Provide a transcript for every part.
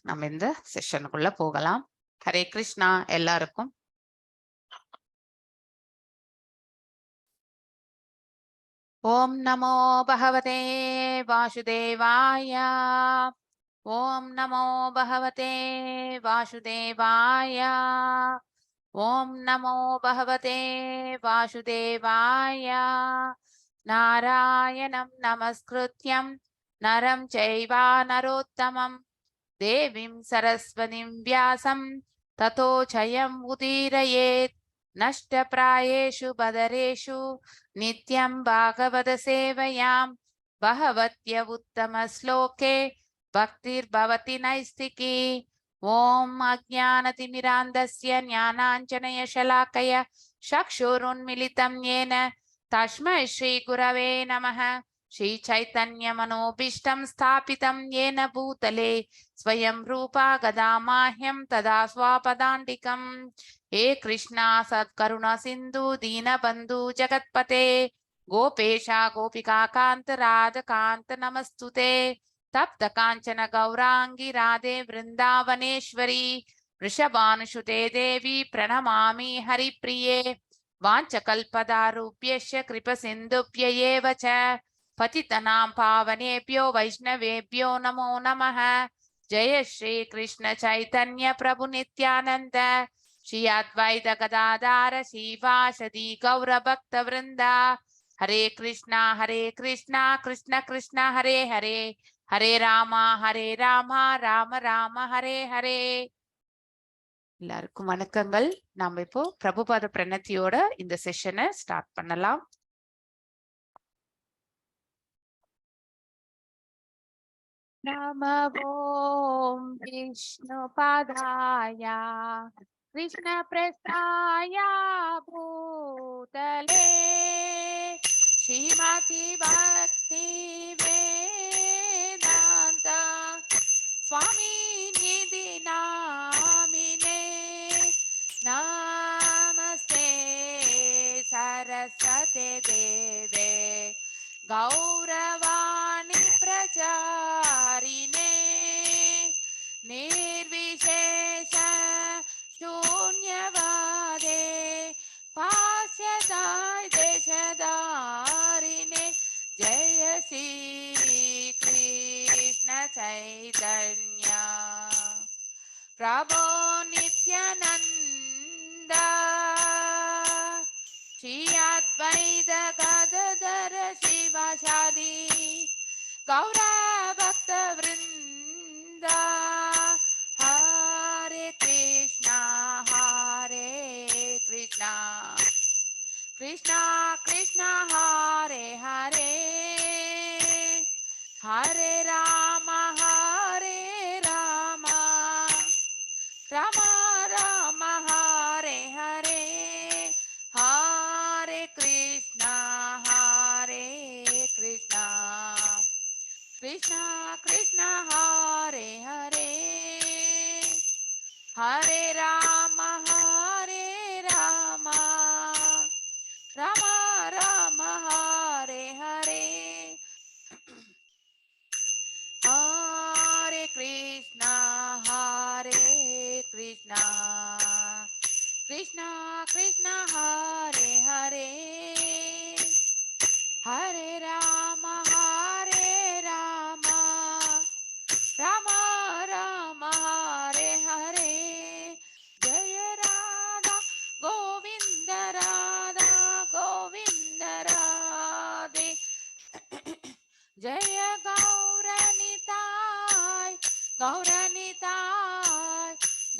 நம்ம இந்த செஷனுக்குள்ள போகலாம். ஹரே கிருஷ்ணா எல்லாருக்கும். ஓம் நமோ பகவதே வாசுதேவாய. ஓம் நமோ பகவதே வாசுதேவாய. ஓம் நமோ பகவதே வாசுதேவாய. நாராயணம் நமஸ்கிருத்யம் நரம் சைவா நரோத்தமம் देवीं सरस्वतीं व्यासं ततो जयम् उदीरयेत्. नष्टप्रायेषु बदरेषु नित्यं भागवत सेवयां भगवत्य उत्तमश्लोके भक्तिर्भवति नैस्तिकी. ॐ अज्ञानतिमिरान्धस्य ज्ञानाञ्जनशलाकया चक्षुरुन्मिलितं येन तस्मै श्रीगुरवे नमः. श्रीचैतन्यमनोभीष्टं स्थापितं येन भूतले स्वयं रूपा गदामाह्यं तदा स्वापदान्तिकम्. हे कृष्णा सत्करुणा सिन्धु दीनबन्धु जगत्पते गोपेशा गोपिका कान्त राधकान्त नमस्तुते. तप्त काञ्चन गौरांगी राधे वृन्दावनेश्वरी वृषभानुसुते देवी प्रणमामि हरिप्रिये. वाञ्छकल्पतरुभ्यश्च कृपसिन्धुभ्य एव च पतितनां पावनेभ्यो वैष्णवेभ्यो नमो नमः. जय श्री कृष्ण चैतन्य प्रभु नित्यानंद श्री अद्वैत गदाधर श्रीवासदि गौर भक्त वृंदा. हरे कृष्णा कृष्ण कृष्ण हरे हरे हरे राम राम राम हरे हरे. எல்லாருக்கும் வணக்கங்கள். நாம இப்போ பிரபுபாத பிரணத்தியோட இந்த செஷனை ஸ்டார்ட் பண்ணலாம். नमो विष्णुपादाय कृष्णप्रस्थाय भूतले श्रीमति भक्ति वेदांत स्वामिनिधि नामिने. नमस्ते सरस्वती देवे गौरवाणी प्रचारिणे निर्विशेष शून्यवादे पाश्चात्य देशधारिणे. जय श्री कृष्ण चैतन्य प्रभो नित्यानंद श्री अद्वैत गदाधर शिवासादि गौर भक्त वृंदा. हरे कृष्णा कृष्णा कृष्णा हरे हरे हरे राम राम राम हरे हरे हरे कृष्णा कृष्णा कृष्णा हरे हरे हरे राम राम राम हरे हरे हरे कृष्णा कृष्णा कृष्णा हरे हरे हरे राम राम राम हरे हरे. जय राधा गोविंद राधे जय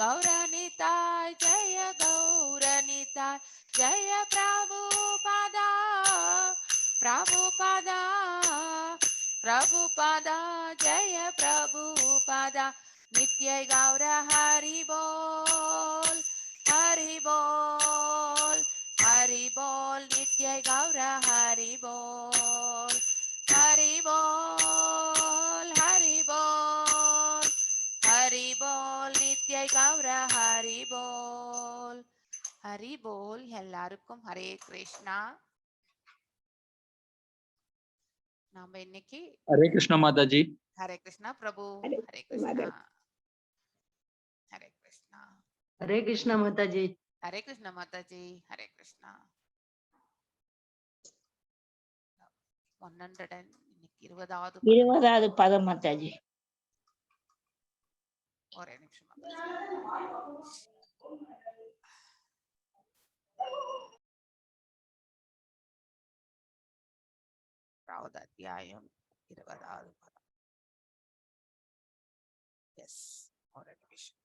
गौरनिताय जय गौरनिताय. जय प्रभुपादा जय प्रभुपादा. नित्य गौर हरि बोल नित्य गौर हरि बोल हरि बोल नित्य गौर हरि बोल எல்லாருக்கும் ஹரே கிருஷ்ணா. நாம இன்னைக்கு हरे कृष्णा माता जी. हरे कृष्णा प्रभु. हरे कृष्णा. हरे कृष्णा माता जी। हरे कृष्णा माता जी, हरे कृष्णा। 120வது 20வது பதம் மாதாஜி. ஒரே நிமிஷம் மாதாஜி. 1வது அத்தியாயம் 20வது பதம். எஸ், ஒரே நிமிஷம்.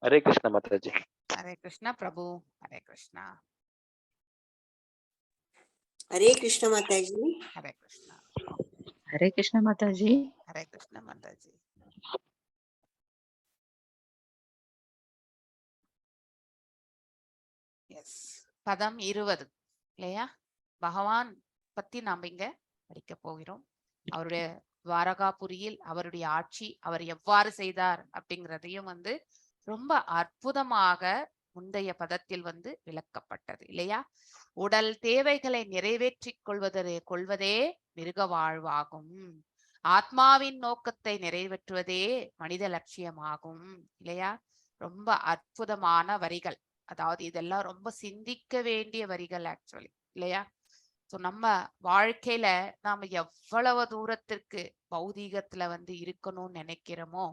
हरे कृष्णा माता जी। हरे कृष्णा प्रभु, हरे कृष्णा। हरे कृष्ण माता जी। हरे कृष्णा। हरे कृष्णा माता जी। हरे कृष्णा माता जी। எஸ், பதம் 20 இல்லையா? பகவான் பத்தி நாம இங்க படிக்க போகிறோம். அவருடைய துவாரகாபுரியில் அவருடைய ஆட்சி அவர் எவ்வாறு செய்தார் அப்படிங்கிறதையும் வந்து ரொம்ப அற்புதமாக முந்தைய பதத்தில் வந்து விளக்கப்பட்டது இல்லையா? உடல் தேவைகளை நிறைவேற்றிக் கொள்வதே மிருக வாழ்வாகும். ஆத்மாவின் நோக்கத்தை நிறைவேற்றுவதே மனித லட்சியமாகும் இல்லையா? ரொம்ப அற்புதமான வரிகள். அதாவது இதெல்லாம் ரொம்ப சிந்திக்க வேண்டிய வரிகள் ஆக்சுவலி இல்லையா? ஸோ நம்ம வாழ்க்கையில நாம எவ்வளவு தூரத்திற்கு பௌதீகத்துல வந்து இருக்கணும்னு நினைக்கிறோமோ,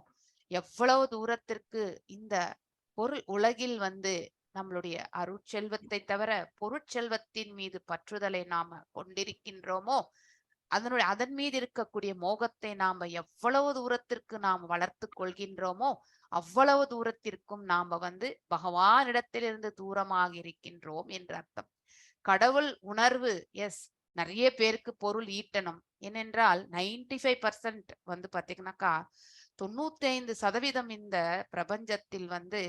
எவ்வளவு தூரத்திற்கு இந்த பொருள் உலகில் வந்து நம்மளுடைய அருட்செல்வத்தை தவிர பொருட்செல்வத்தின் மீது பற்றுதலை நாம கொண்டிருக்கின்றோமோ, அதன் மீது இருக்கக்கூடிய மோகத்தை நாம எவ்வளவு தூரத்திற்கு நாம் வளர்த்து கொள்கின்றோமோ அவ்வளவு தூரத்திற்கும் நாம வந்து பகவானிடத்திலிருந்து தூரமாக இருக்கின்றோம் என்று அர்த்தம். கடவுள் உணர்வு, எஸ், நிறைய பேருக்கு பொருள் ஈட்டணும். ஏனென்றால் 95% வந்து பாத்தீங்கன்னாக்கா 95% இந்த பிரபஞ்சத்தில் வந்து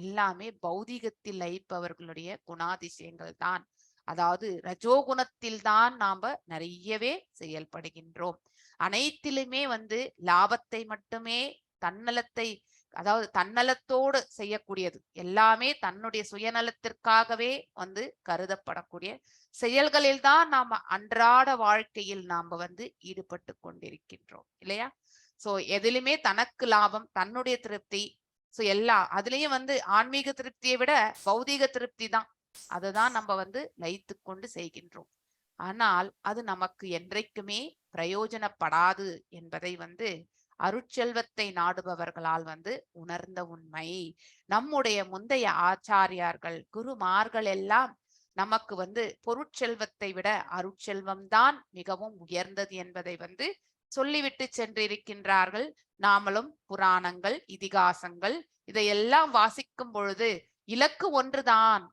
எல்லாமே பௌதிகத்தில் லயிப்பவர்களுடைய குணாதிசயங்கள் தான். அதாவது ரஜோகுணத்தில் தான் நாம நிறையவே செயல்படுகின்றோம். அனைத்திலுமே வந்து லாபத்தை மட்டுமே, தன்னலத்தை, அதாவது தன்னலத்தோடு செய்யக்கூடியது எல்லாமே தன்னுடைய சுயநலத்திற்காகவே வந்து கருதப்படக்கூடிய செயல்களில் தான் நாம அன்றாட வாழ்க்கையில் நாம வந்து ஈடுபட்டு கொண்டிருக்கின்றோம் இல்லையா? சோ எதிலுமே தனக்கு லாபம், தன்னுடைய திருப்தி. சோ அதுலயும் வந்து ஆன்மீக திருப்தியை விட பௌதீக திருப்தி தான். அதுதான் நம்ம வந்து லயித்து கொண்டு செய்கின்றோம். ஆனால் அது நமக்கு என்றைக்குமே பிரயோஜனப்படாது என்பதை வந்து அருட்செல்வத்தை நாடுபவர்களால் வந்து உணர்ந்த உண்மை. நம்முடைய முந்தைய ஆச்சாரியார்கள் குருமார்கள் எல்லாம் நமக்கு வந்து பொருட்செல்வத்தை விட அருட்செல்வம்தான் மிகவும் உயர்ந்தது என்பதை வந்து சொல்லிவிட்டு சென்றிருக்கின்றார்கள். நாமளும் புராணங்கள், இதிகாசங்கள் இதையெல்லாம் வாசிக்கும் பொழுது இலக்கு ஒன்றுதான்.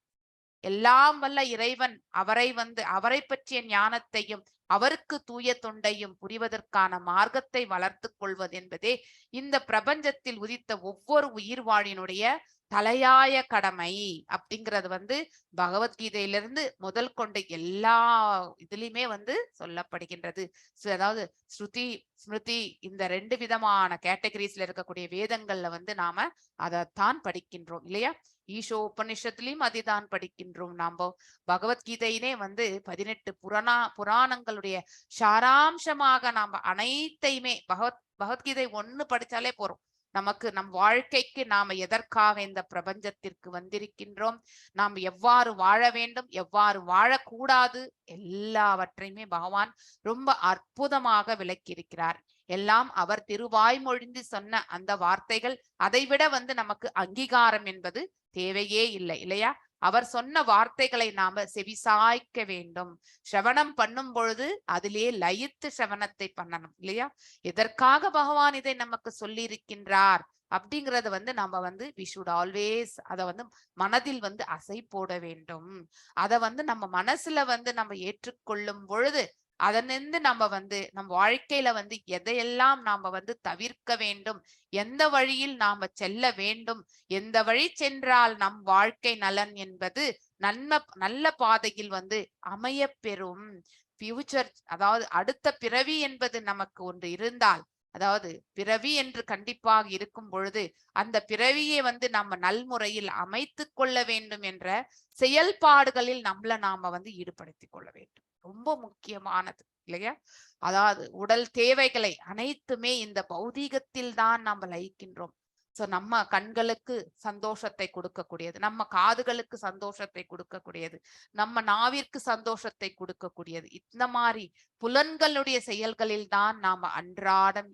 எல்லாம் வல்ல இறைவன் அவரை பற்றிய ஞானத்தையும் அவருக்கு தூய தொண்டையும் புரிவதற்கான மார்க்கத்தை வளர்த்து கொள்வது என்பதே இந்த பிரபஞ்சத்தில் உதித்த ஒவ்வொரு உயிர் வாழினுடைய தலையாய கடமை அப்படிங்கிறது வந்து பகவத்கீதையிலிருந்து முதல் கொண்டு எல்லா இதுலயுமே வந்து சொல்லப்படுகின்றது. அதாவது ஸ்ருதி ஸ்மிருதி இந்த 2 விதமான கேட்டகரிஸ்ல இருக்கக்கூடிய வேதங்கள்ல வந்து நாம அதைத்தான் படிக்கின்றோம் இல்லையா? ஈஷோ உபனிஷத்துலயும் அதுதான் படிக்கின்றோம். நாம பகவத்கீதையினே வந்து 18 புராணங்களுடைய சாராம்சமாக நாம அனைத்தையுமே பகவத்கீதை 1 படிச்சாலே போறோம். நமக்கு நம் வாழ்க்கைக்கு நாம எதற்காக இந்த பிரபஞ்சத்திற்கு வந்திருக்கின்றோம், நாம் எவ்வாறு வாழ வேண்டும், எவ்வாறு வாழக்கூடாது, எல்லாவற்றையுமே பகவான் ரொம்ப அற்புதமாக விளக்கியிருக்கிறார். எல்லாம் அவர் திருவாய்மொழிந்து சொன்ன அந்த வார்த்தைகள். அதைவிட வந்து நமக்கு அங்கீகாரம் என்பது தேவையே இல்லை இல்லையா? அவர் சொன்ன வார்த்தைகளை நாம செவிசாய்க்க வேண்டும். சிரவணம் பண்ணும் பொழுது அதிலே லயித்து சிரவணத்தை பண்ணணும் இல்லையா? எதற்காக பகவான் இதை நமக்கு சொல்லி இருக்கின்றார் அப்படிங்கறத வந்து நம்ம வந்து we should always அதை வந்து மனதில் வந்து அசை போட வேண்டும். அதை வந்து நம்ம மனசுல வந்து நம்ம ஏற்றுக்கொள்ளும் பொழுது அதனிருந்து நம்ம வந்து நம் வாழ்க்கையில வந்து எதையெல்லாம் நாம வந்து தவிர்க்க வேண்டும், எந்த வழியில் நாம செல்ல வேண்டும், எந்த வழி சென்றால் நம் வாழ்க்கை நலன் என்பது நல்ல பாதையில் வந்து அமைய பெறும். ஃபியூச்சர், அதாவது அடுத்த பிறவி என்பது நமக்கு ஒன்று இருந்தால், அதாவது பிறவி என்று கண்டிப்பாக இருக்கும் பொழுது அந்த பிறவியை வந்து நம்ம நல்முறையில் அமைத்து கொள்ள வேண்டும் என்ற செயல்பாடுகளில் நாம வந்து ஈடுபடுத்திக் கொள்ள வேண்டும். ரொம்ப முக்கியமானது இல்லையா? அதாவது உடல் தேவைகளை அனைத்துமே இந்த பௌதீகத்தில் தான் நாம் லயிக்கின்றோம். சோ நம்ம கண்களுக்கு சந்தோஷத்தை கொடுக்கக்கூடியது, நம்ம காதுகளுக்கு சந்தோஷத்தை கொடுக்கக்கூடியது, நம்ம நாவிற்கு சந்தோஷத்தை கொடுக்கக்கூடியது. இந்த மாதிரி புலன்களுடைய செயல்களில் தான் நாம அன்றாடம்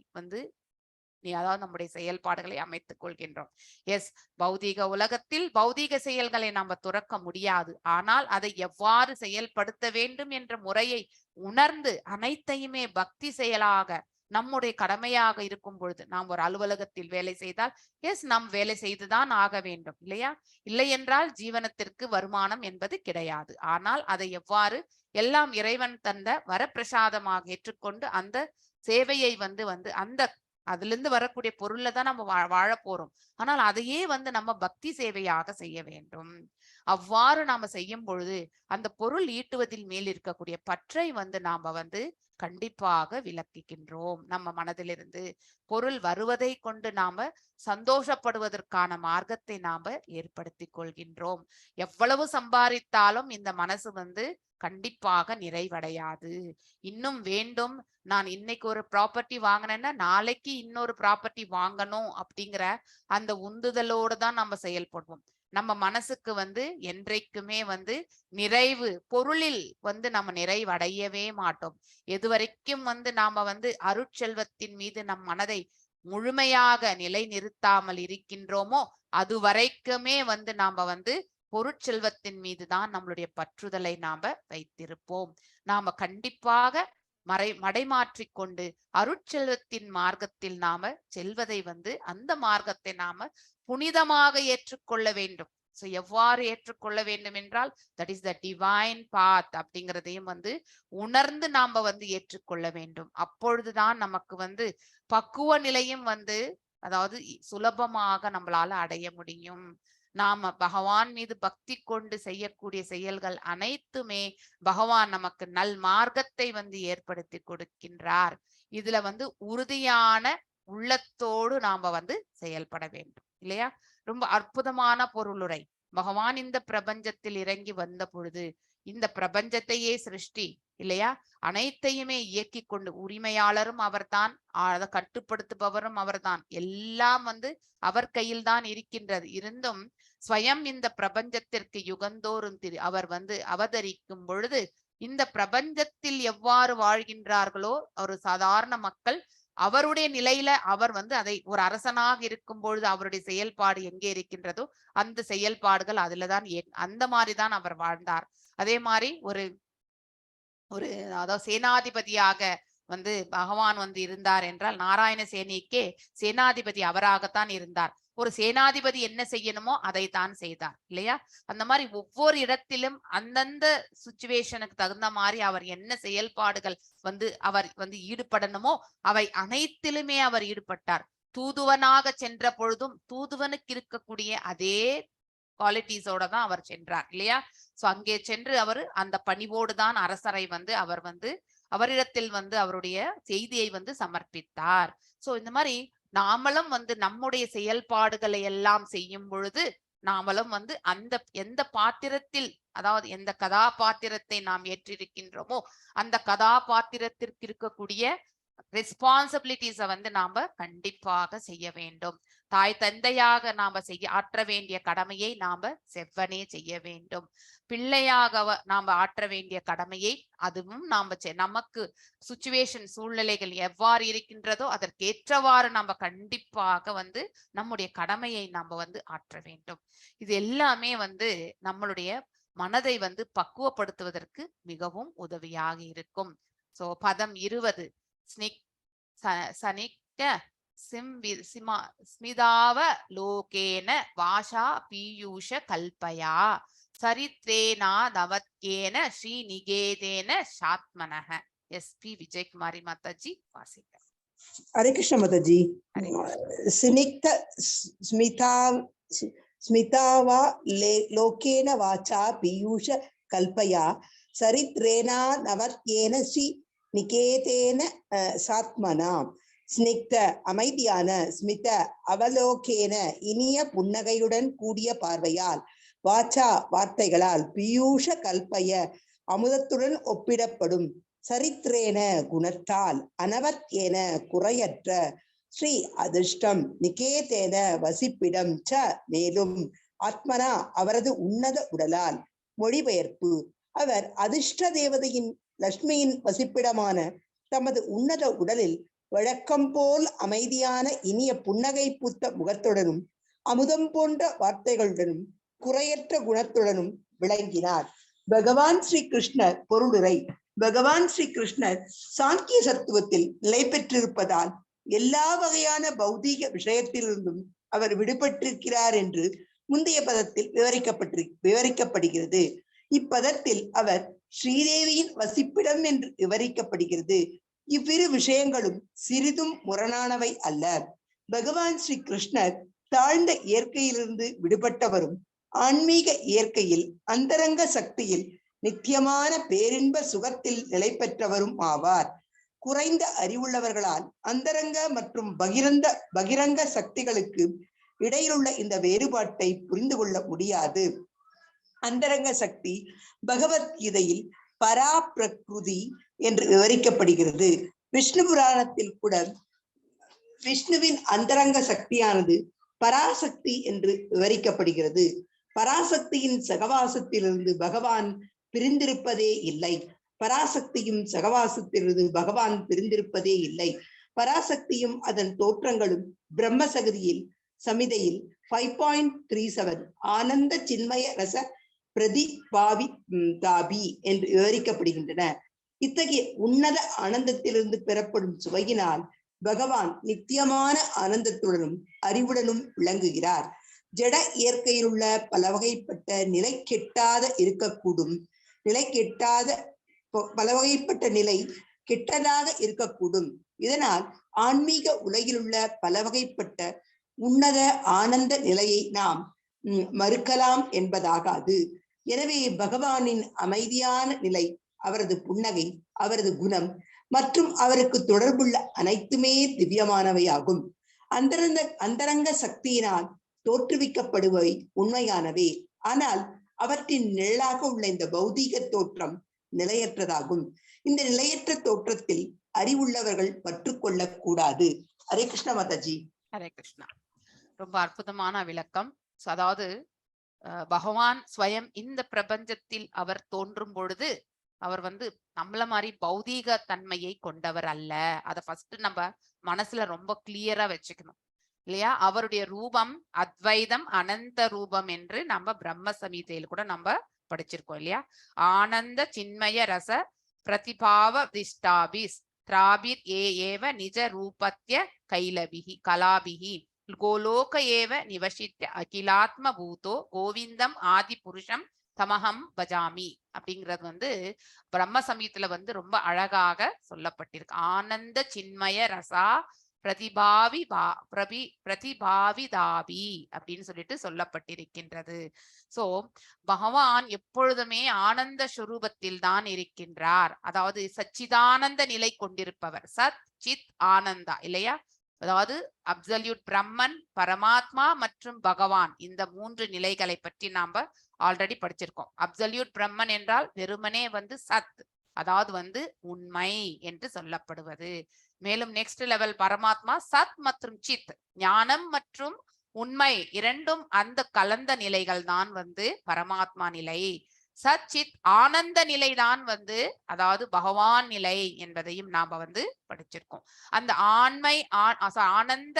அதாவது நம்முடைய செயல்பாடுகளை அமைத்துக் கொள்கின்றோம். எஸ், பௌதீக உலகத்தில் பௌதீக செயல்களை நாம துறக்க முடியாது. ஆனால் அதை எவ்வாறு செயல்படுத்த வேண்டும் என்ற முறையை உணர்ந்து அனைத்தையுமே பக்தி செயலாக நம்முடைய கடமையாக இருக்கும் பொழுது, நாம் ஒரு அலுவலகத்தில் வேலை செய்தால் எஸ், நாம் வேலை செய்துதான் ஆக வேண்டும் இல்லையா? இல்லை என்றால் ஜீவனத்திற்கு வருமானம் என்பது கிடையாது. ஆனால் அதை எவ்வாறு எல்லாம் இறைவன் தந்த வரப்பிரசாதமாக ஏற்றுக்கொண்டு அந்த சேவையை அந்த அதுல இருந்து வரக்கூடிய பொருள்ல தான் நம்ம வாழ போறோம். ஆனால் அதையே நம்ம பக்தி சேவையாக செய்ய வேண்டும். அவ்வாறு நாம செய்யும் பொழுது அந்த பொருள் ஈட்டுவதில் மேல் இருக்கக்கூடிய பற்றை நாம கண்டிப்பாக விலக்குகின்றோம். நம்ம மனதிலிருந்து பொருள் வருவதை கொண்டு நாம சந்தோஷப்படுவதற்கான மார்க்கத்தை நாம ஏற்படுத்தி கொள்கின்றோம். எவ்வளவு சம்பாதித்தாலும் இந்த மனசு கண்டிப்பாக நிறைவடையாது. இன்னும் வேண்டும், நான் இன்னைக்கு ஒரு ப்ராப்பர்ட்டி வாங்கினேன்னா நாளைக்கு இன்னொரு ப்ராப்பர்ட்டி வாங்கணும் அப்படிங்கிற அந்த உந்துதலோடு தான் நம்ம செயல்படுவோம். நம்ம மனசுக்கு என்றைக்குமே நிறைவு பொருளில் நம்ம நிறைவடையவே மாட்டோம். எதுவரைக்கும் நாம அருட்செல்வத்தின் மீது நம் மனதை முழுமையாக நிலை நிறுத்தாமல் இருக்கின்றோமோ அது வரைக்குமே நாம பொருட்செல்வத்தின் மீதுதான் நம்மளுடைய பற்றுதலை நாம வைத்திருப்போம். நாம கண்டிப்பாக மடைமாற்றிக் கொண்டு அருட்செல்வத்தின் மார்க்கத்தில் நாம செல்வதை அந்த மார்க்கத்தை நாம புனிதமாக ஏற்றுக்கொள்ள வேண்டும். சோ எவ்வாறு ஏற்றுக்கொள்ள வேண்டும் என்றால் தட் இஸ் த டிவைன் பாத் அப்படிங்கிறதையும் உணர்ந்து நாம ஏற்றுக்கொள்ள வேண்டும். அப்பொழுதுதான் நமக்கு பக்குவ நிலையும் அதாவது சுலபமாக நம்மளால அடைய முடியும். நாம பகவான் மீது பக்தி கொண்டு செய்யக்கூடிய செயல்கள் அனைத்துமே பகவான் நமக்கு நல் மார்க்கத்தை ஏற்படுத்தி கொடுக்கின்றார். இதுல உறுதியான உள்ளத்தோடு நாம செயல்பட வேண்டும் இல்லையா? ரொம்ப அற்புதமான பொருளுரை. பகவான் இந்த பிரபஞ்சத்தில் இறங்கி வந்த பொழுது இந்த பிரபஞ்சத்தையே சிருஷ்டி இல்லையா, அனைத்தையுமே இயக்கி கொண்டு உரிமையாளரும் அவர்தான், அதை கட்டுப்படுத்துபவரும் அவர்தான், எல்லாம் அவர் கையில் தான் இருக்கின்றது. இருந்தும் ஸ்வயம் இந்த பிரபஞ்சத்திற்கு யுகந்தோறும் அவர் அவதரிக்கும் பொழுது இந்த பிரபஞ்சத்தில் எவ்வாறு வாழ்கின்றார்களோ ஒரு சாதாரண மக்கள் அவருடைய நிலையில அவர் அதை ஒரு அரசனாக இருக்கும் பொழுது அவருடைய செயல்பாடு எங்கே இருக்கின்றதோ அந்த செயல்பாடுகள் அதுலதான் அந்த மாதிரிதான் அவர் வாழ்ந்தார். அதே மாதிரி ஒரு அதாவது சேனாதிபதியாக பகவான் இருந்தார் என்றால் நாராயண சேனைக்கே சேனாதிபதி அவராகத்தான் இருந்தார். ஒரு சேனாதிபதி என்ன செய்யணுமோ அதை தான் செய்தார் இல்லையா? அந்த மாதிரி ஒவ்வொரு இடத்திலும் அந்தந்த சிச்சுவேஷனுக்கு தகுந்த மாதிரி அவர் என்ன செயல்பாடுகள் அவர் ஈடுபடணுமோ அவை அனைத்திலுமே அவர் ஈடுபட்டார். தூதுவனாக சென்ற பொழுதும் தூதுவனுக்கு இருக்கக்கூடிய அதே குவாலிட்டிஸோட தான் அவர் சென்றார் இல்லையா? சோ அங்கே சென்று அவர் அந்த பணிவோடு தான் அரசரை அவர் அவரிடத்தில் அவருடைய செய்தியை சமர்ப்பித்தார். சோ இந்த மாதிரி நாமளும் நம்முடைய செயல்பாடுகளை எல்லாம் செய்யும் பொழுது நாமளும் அந்த எந்த பாத்திரத்தில், அதாவது எந்த கதாபாத்திரத்தை நாம் ஏற்றிருக்கின்றோமோ அந்த கதாபாத்திரத்திற்கு இருக்கக்கூடிய ரெஸ்பான்சிபிலிட்டிஸை நாம கண்டிப்பாக செய்ய வேண்டும். தாய் தந்தையாக நாம ஆற்ற வேண்டிய கடமையை நாம செவ்வனே செய்ய வேண்டும். பிள்ளையாக நாம ஆற்ற வேண்டிய கடமையை அதுவும் நாம நமக்கு சிச்சுவேஷன் சூழ்நிலைகள் எவ்வாறு இருக்கின்றதோ அதற்கேற்றவாறு நாம கண்டிப்பாக நம்முடைய கடமையை நாம ஆற்ற வேண்டும். இது எல்லாமே நம்மளுடைய மனதை பக்குவப்படுத்துவதற்கு மிகவும் உதவியாக இருக்கும். சோ பதம் 20 சனிக்க ஸ்மிதாவ லோகேன வாஷா பீயூஷ கல்பயா சரித்ரேனா நவத்யேன ஸ்ரீ நிகேதேன சாத்மனஹ. எஸ்பி விஜயகுமாரி மாதாஜி வாசிக்க. ஹரே கிருஷ்ண மாதாஜி. ஸ்மிதாவா லோகேன வாச்சா பீயூஷ கல்பயா சரித்ரேனா நவத்யேன ஸ்ரீ நிகேதேன சாத்மனா. ஸ்னிக்த அமைதியான, ஸ்மித அவலோகேன இனிய புன்னகையுடன் கூடிய பார்வையால், வாச்சா வார்த்தைகளால், பியூஷ கல்பய அமுதத்துடன் ஒப்பிடப்படும், சரித்ரேன குணத்தால், அனவத்யேன குறையற்ற, ஸ்ரீ அதிர்ஷ்டம் நிகேதேன வசிப்பிடம் ச மேலும் ஆத்மனா அவரது உன்னத உடலால். மொழிபெயர்ப்பு: அவர் அதிர்ஷ்ட தேவதையின் லட்சுமியின் வசிப்பிடமான தமது உன்னத உடலில் வழக்கம் போல் அமைதியான இனிய புன்னகை பூத்த முகத்துடனும் அமுதம் போன்ற வார்த்தைகளுடனும் குறையற்ற குணத்துடனும் விளங்கினார். பகவான் ஸ்ரீ கிருஷ்ணர் பொருளுரை. பகவான் ஸ்ரீ கிருஷ்ணர் சாங்கிய சத்துவத்தில் நிலை பெற்றிருப்பதால் எல்லா வகையான பௌதீக விஷயத்திலிருந்தும் அவர் விடுபட்டிருக்கிறார் என்று முந்தைய பதத்தில் விவரிக்கப்படுகிறது. இப்பதத்தில் அவர் ஸ்ரீதேவியின் வசிப்பிடம் என்று விவரிக்கப்படுகிறது. இவ்விரு விஷயங்களும் சிறிதும் முரணானவை அல்ல. பகவான் ஸ்ரீ கிருஷ்ணர் தாழ்ந்த இயற்கையிலிருந்து விடுபட்டவரும் ஆன்மீக இயற்கையில் அந்தரங்க சக்தியில் நித்தியமான பேரின்ப சுகத்தில் நிலை பெற்றவரும் ஆவார். குறைந்த அறிவுள்ளவர்களால் அந்தரங்க மற்றும் பகிரங்க சக்திகளுக்கு இடையிலுள்ள இந்த வேறுபாட்டை புரிந்து கொள்ள முடியாது. அந்தரங்க சக்தி பகவத்கீதையில் பரா பிரகிருதி என்று விவரிக்கப்படுகிறது. விஷ்ணு புராணத்தில் கூட விஷ்ணுவின் அந்தரங்க சக்தியானது பராசக்தி என்று விவரிக்கப்படுகிறது. பராசக்தியின் சகவாசத்திலிருந்து பகவான் பிரிந்திருப்பதே இல்லை. பராசக்தியும் சகவாசத்திலிருந்து பகவான் பிரிந்திருப்பதே இல்லை. பராசக்தியும் அதன் தோற்றங்களும் பிரம்ம சமிதையில் 5.37 ஆனந்த சின்மய ரச பிரதிபாவி தாபி என்று விவரிக்கப்படுகின்றன. இத்தகைய உன்னத ஆனந்தத்திலிருந்து பெறப்படும் சுவையினால் பகவான் நித்தியமான ஆனந்தத்துடனும் அறிவுடனும் விளங்குகிறார். ஜட இயற்கையில் உள்ள பல வகைப்பட்ட நிலை கெட்டதாக இருக்கக்கூடும். இதனால் ஆன்மீக உலகில் உள்ள பல வகைப்பட்ட உன்னத ஆனந்த நிலையை நாம் மறுக்கலாம் என்பதாகாது. எனவே பகவானின் அமைதியான நிலை, அவரது புன்னகை, அவரது குணம் மற்றும் அவருக்கு தொடர்புள்ள அனைத்துமே திவ்யமானவையாகும். அந்தரங்க சக்தியினால் தோற்றுவிக்கப்படுபவை உண்மையானவே. ஆனால் அவற்றின் நிழலாக உள்ள இந்த பௌதீக தோற்றம் நிலையற்றதாகும். இந்த நிலையற்ற தோற்றத்தில் அறிவுள்ளவர்கள் பற்றுக்கொள்ளக் கூடாது. ஹரே கிருஷ்ண மாதாஜி. ஹரே கிருஷ்ணா. ரொம்ப அற்புதமான விளக்கம். அதாவது பகவான் ஸ்வயம் இந்த பிரபஞ்சத்தில் அவர் தோன்றும் பொழுது அவர் நம்மள மாதிரி பௌதீக தன்மையை கொண்டவர் அல்ல. அதை ஃபர்ஸ்ட் நம்ம மனசுல ரொம்ப கிளியரா வச்சுக்கணும் இல்லையா? அவருடைய ரூபம் அத்வைதம் அனந்த ரூபம் என்று நம்ம பிரம்ம சமீதையில் கூட நம்ம படிச்சிருக்கோம் இல்லையா? ஆனந்த சின்மய ரச பிரதிபாவ திஷ்டாபிஸ் திராபிர் ஏவ நிஜ ரூபத்ய கைலபிகி கலாபிகி கோலோக ஏவ நிவசித்ய அகிலாத்ம பூதோ கோவிந்தம் ஆதி புருஷம் தமகம் பஜாமி அப்படிங்கிறது பிரம்ம சமீதத்துல ரொம்ப அழகாக சொல்லப்பட்டிருக்கு. ஆனந்த சின்மய ரசா பிரதிபாவிதாபி அப்படின்னு சொல்லிட்டு சொல்லப்பட்டிருக்கின்றது. சோ பகவான் எப்பொழுதுமே ஆனந்த ஸ்வரூபத்தில் தான் இருக்கின்றார். அதாவது சச்சிதானந்த நிலை கொண்டிருப்பவர், சத் சித் ஆனந்தா இல்லையா? அதாவது அப்சல்யூட் பிரம்மன், பரமாத்மா மற்றும் பகவான், இந்த மூன்று நிலைகளை பற்றி நாம ஆல்ரெடி படிச்சிருக்கோம். அப்சல்யூட் பிரம்மன் என்றால் வெறுமனே சத், அதாவது உண்மை என்று சொல்லப்படுவது. மேலும் நெக்ஸ்ட் லெவல் பரமாத்மா சத் மற்றும் சித், ஞானம் மற்றும் உண்மை இரண்டும் அந்த கலந்த நிலைகள் தான் பரமாத்மா நிலை. சச்சித் ஆனந்த நிலைதான் அதாவது பகவான் நிலை என்பதையும் நாம படிச்சிருக்கோம். அந்த ஆனந்த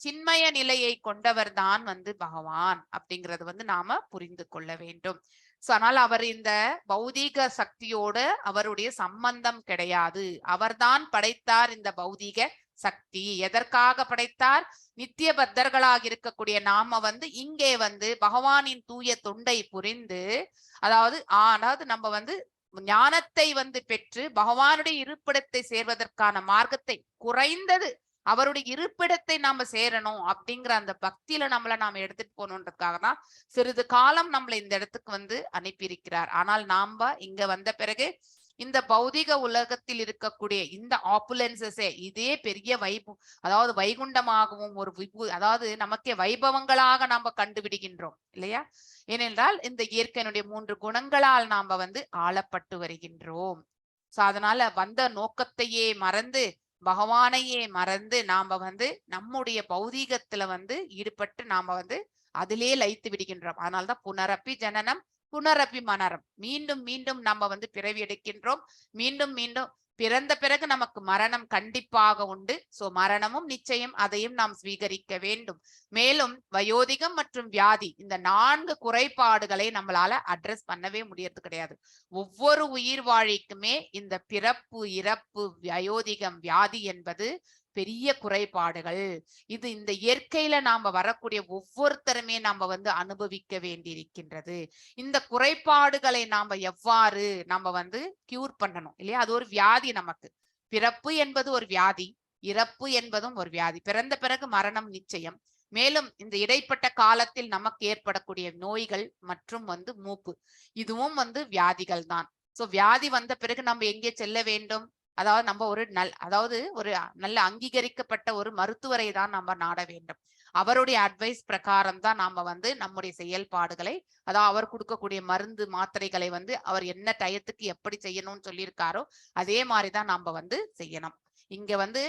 சின்மய நிலையை கொண்டவர் தான் பகவான் அப்படிங்கிறது நாம புரிந்து கொள்ள வேண்டும். சோ அதனால அவர் இந்த பௌதீக சக்தியோடு அவருடைய சம்பந்தம் கிடையாது. அவர்தான் படைத்தார் இந்த பௌதீக சக்தி. எதற்காக படைத்தார்? நித்திய பத்தர்களாக இருக்கக்கூடிய நாம இங்கே பகவானின் தூய தொண்டை புரிந்து, அதாவது நம்ம ஞானத்தை பெற்று பகவானுடைய இருப்பிடத்தை சேர்வதற்கான மார்க்கத்தை, குறைந்தது அவருடைய இருப்பிடத்தை நாம சேரணும் அப்படிங்கிற அந்த பக்தியில நாம எடுத்துட்டு போகணுன்றதுக்காக தான் சிறிது காலம் நம்மளை இந்த இடத்துக்கு அனுப்பியிருக்கிறார். ஆனால் நாம இங்க வந்த பிறகு இந்த பௌதிக உலகத்தில் இருக்கக்கூடிய இந்த ஆப்புலன்சஸே இதே பெரிய அதாவது வைகுண்டமாகவும் ஒரு அதாவது நமக்கே வைபவங்களாக நாம கண்டுபிடிக்கின்றோம் இல்லையா? ஏனென்றால் இந்த இயற்கையினுடைய 3 குணங்களால் நாம ஆளப்பட்டு வருகின்றோம். சோ அதனால வந்த நோக்கத்தையே மறந்து பகவானையே மறந்து நாம வந்து நம்முடைய பௌதீகத்துல வந்து ஈடுபட்டு நாம வந்து அதிலே லயித்து விடுகின்றோம். அதனால்தான் புனரப்பி ஜனனம் புனரப்பி மனரம். மீண்டும் மீண்டும் நம்ம வந்து பிறவி எடுக்கின்றோம். மீண்டும் மீண்டும் பிறந்த பிறகு நமக்கு மரணம் கண்டிப்பாக உண்டு. சோ மரணமும் நிச்சயம், அதையும் நாம் ஸ்வீகரிக்க வேண்டும். மேலும் வயோதிகம் மற்றும் வியாதி இந்த 4 குறைபாடுகளை நம்மளால அட்ரஸ் பண்ணவே முடியறது கிடையாது. ஒவ்வொரு உயிர் வாழிக்குமே இந்த பிறப்பு, இறப்பு, வயோதிகம், வியாதி என்பது பெரிய குறைபாடுகள். இது இந்த இயற்கையில நாம வரக்கூடிய ஒவ்வொருத்தருமே நாம வந்து அனுபவிக்க வேண்டியிருக்கின்றது. இந்த குறைபாடுகளை நாம எவ்வாறு நம்ம வந்து கியூர் பண்ணணும் இல்லையா? அது ஒரு வியாதி நமக்கு. பிறப்பு என்பது ஒரு வியாதி, இறப்பு என்பதும் ஒரு வியாதி. பிறந்த பிறகு மரணம் நிச்சயம். மேலும் இந்த இடைப்பட்ட காலத்தில் நமக்கு ஏற்படக்கூடிய நோய்கள் மற்றும் வந்து மூப்பு, இதுவும் வந்து வியாதிகள் தான். சோ வியாதி வந்த பிறகு நம்ம எங்கே செல்ல வேண்டும்? அதாவது நம்ம ஒரு ஒரு நல்ல அங்கீகரிக்கப்பட்ட ஒரு மருத்துவரை தான் நம்ம நாட வேண்டும். அவருடைய அட்வைஸ் பிரகாரம் தான் நாம வந்து நம்முடைய செயல்பாடுகளை, அதாவது அவர் கொடுக்கக்கூடிய மருந்து மாத்திரைகளை வந்து அவர் என்ன டயத்துக்கு எப்படி செய்யணும்னு சொல்லியிருக்காரோ அதே மாதிரிதான் நாம வந்து செய்யணும். இங்க வந்து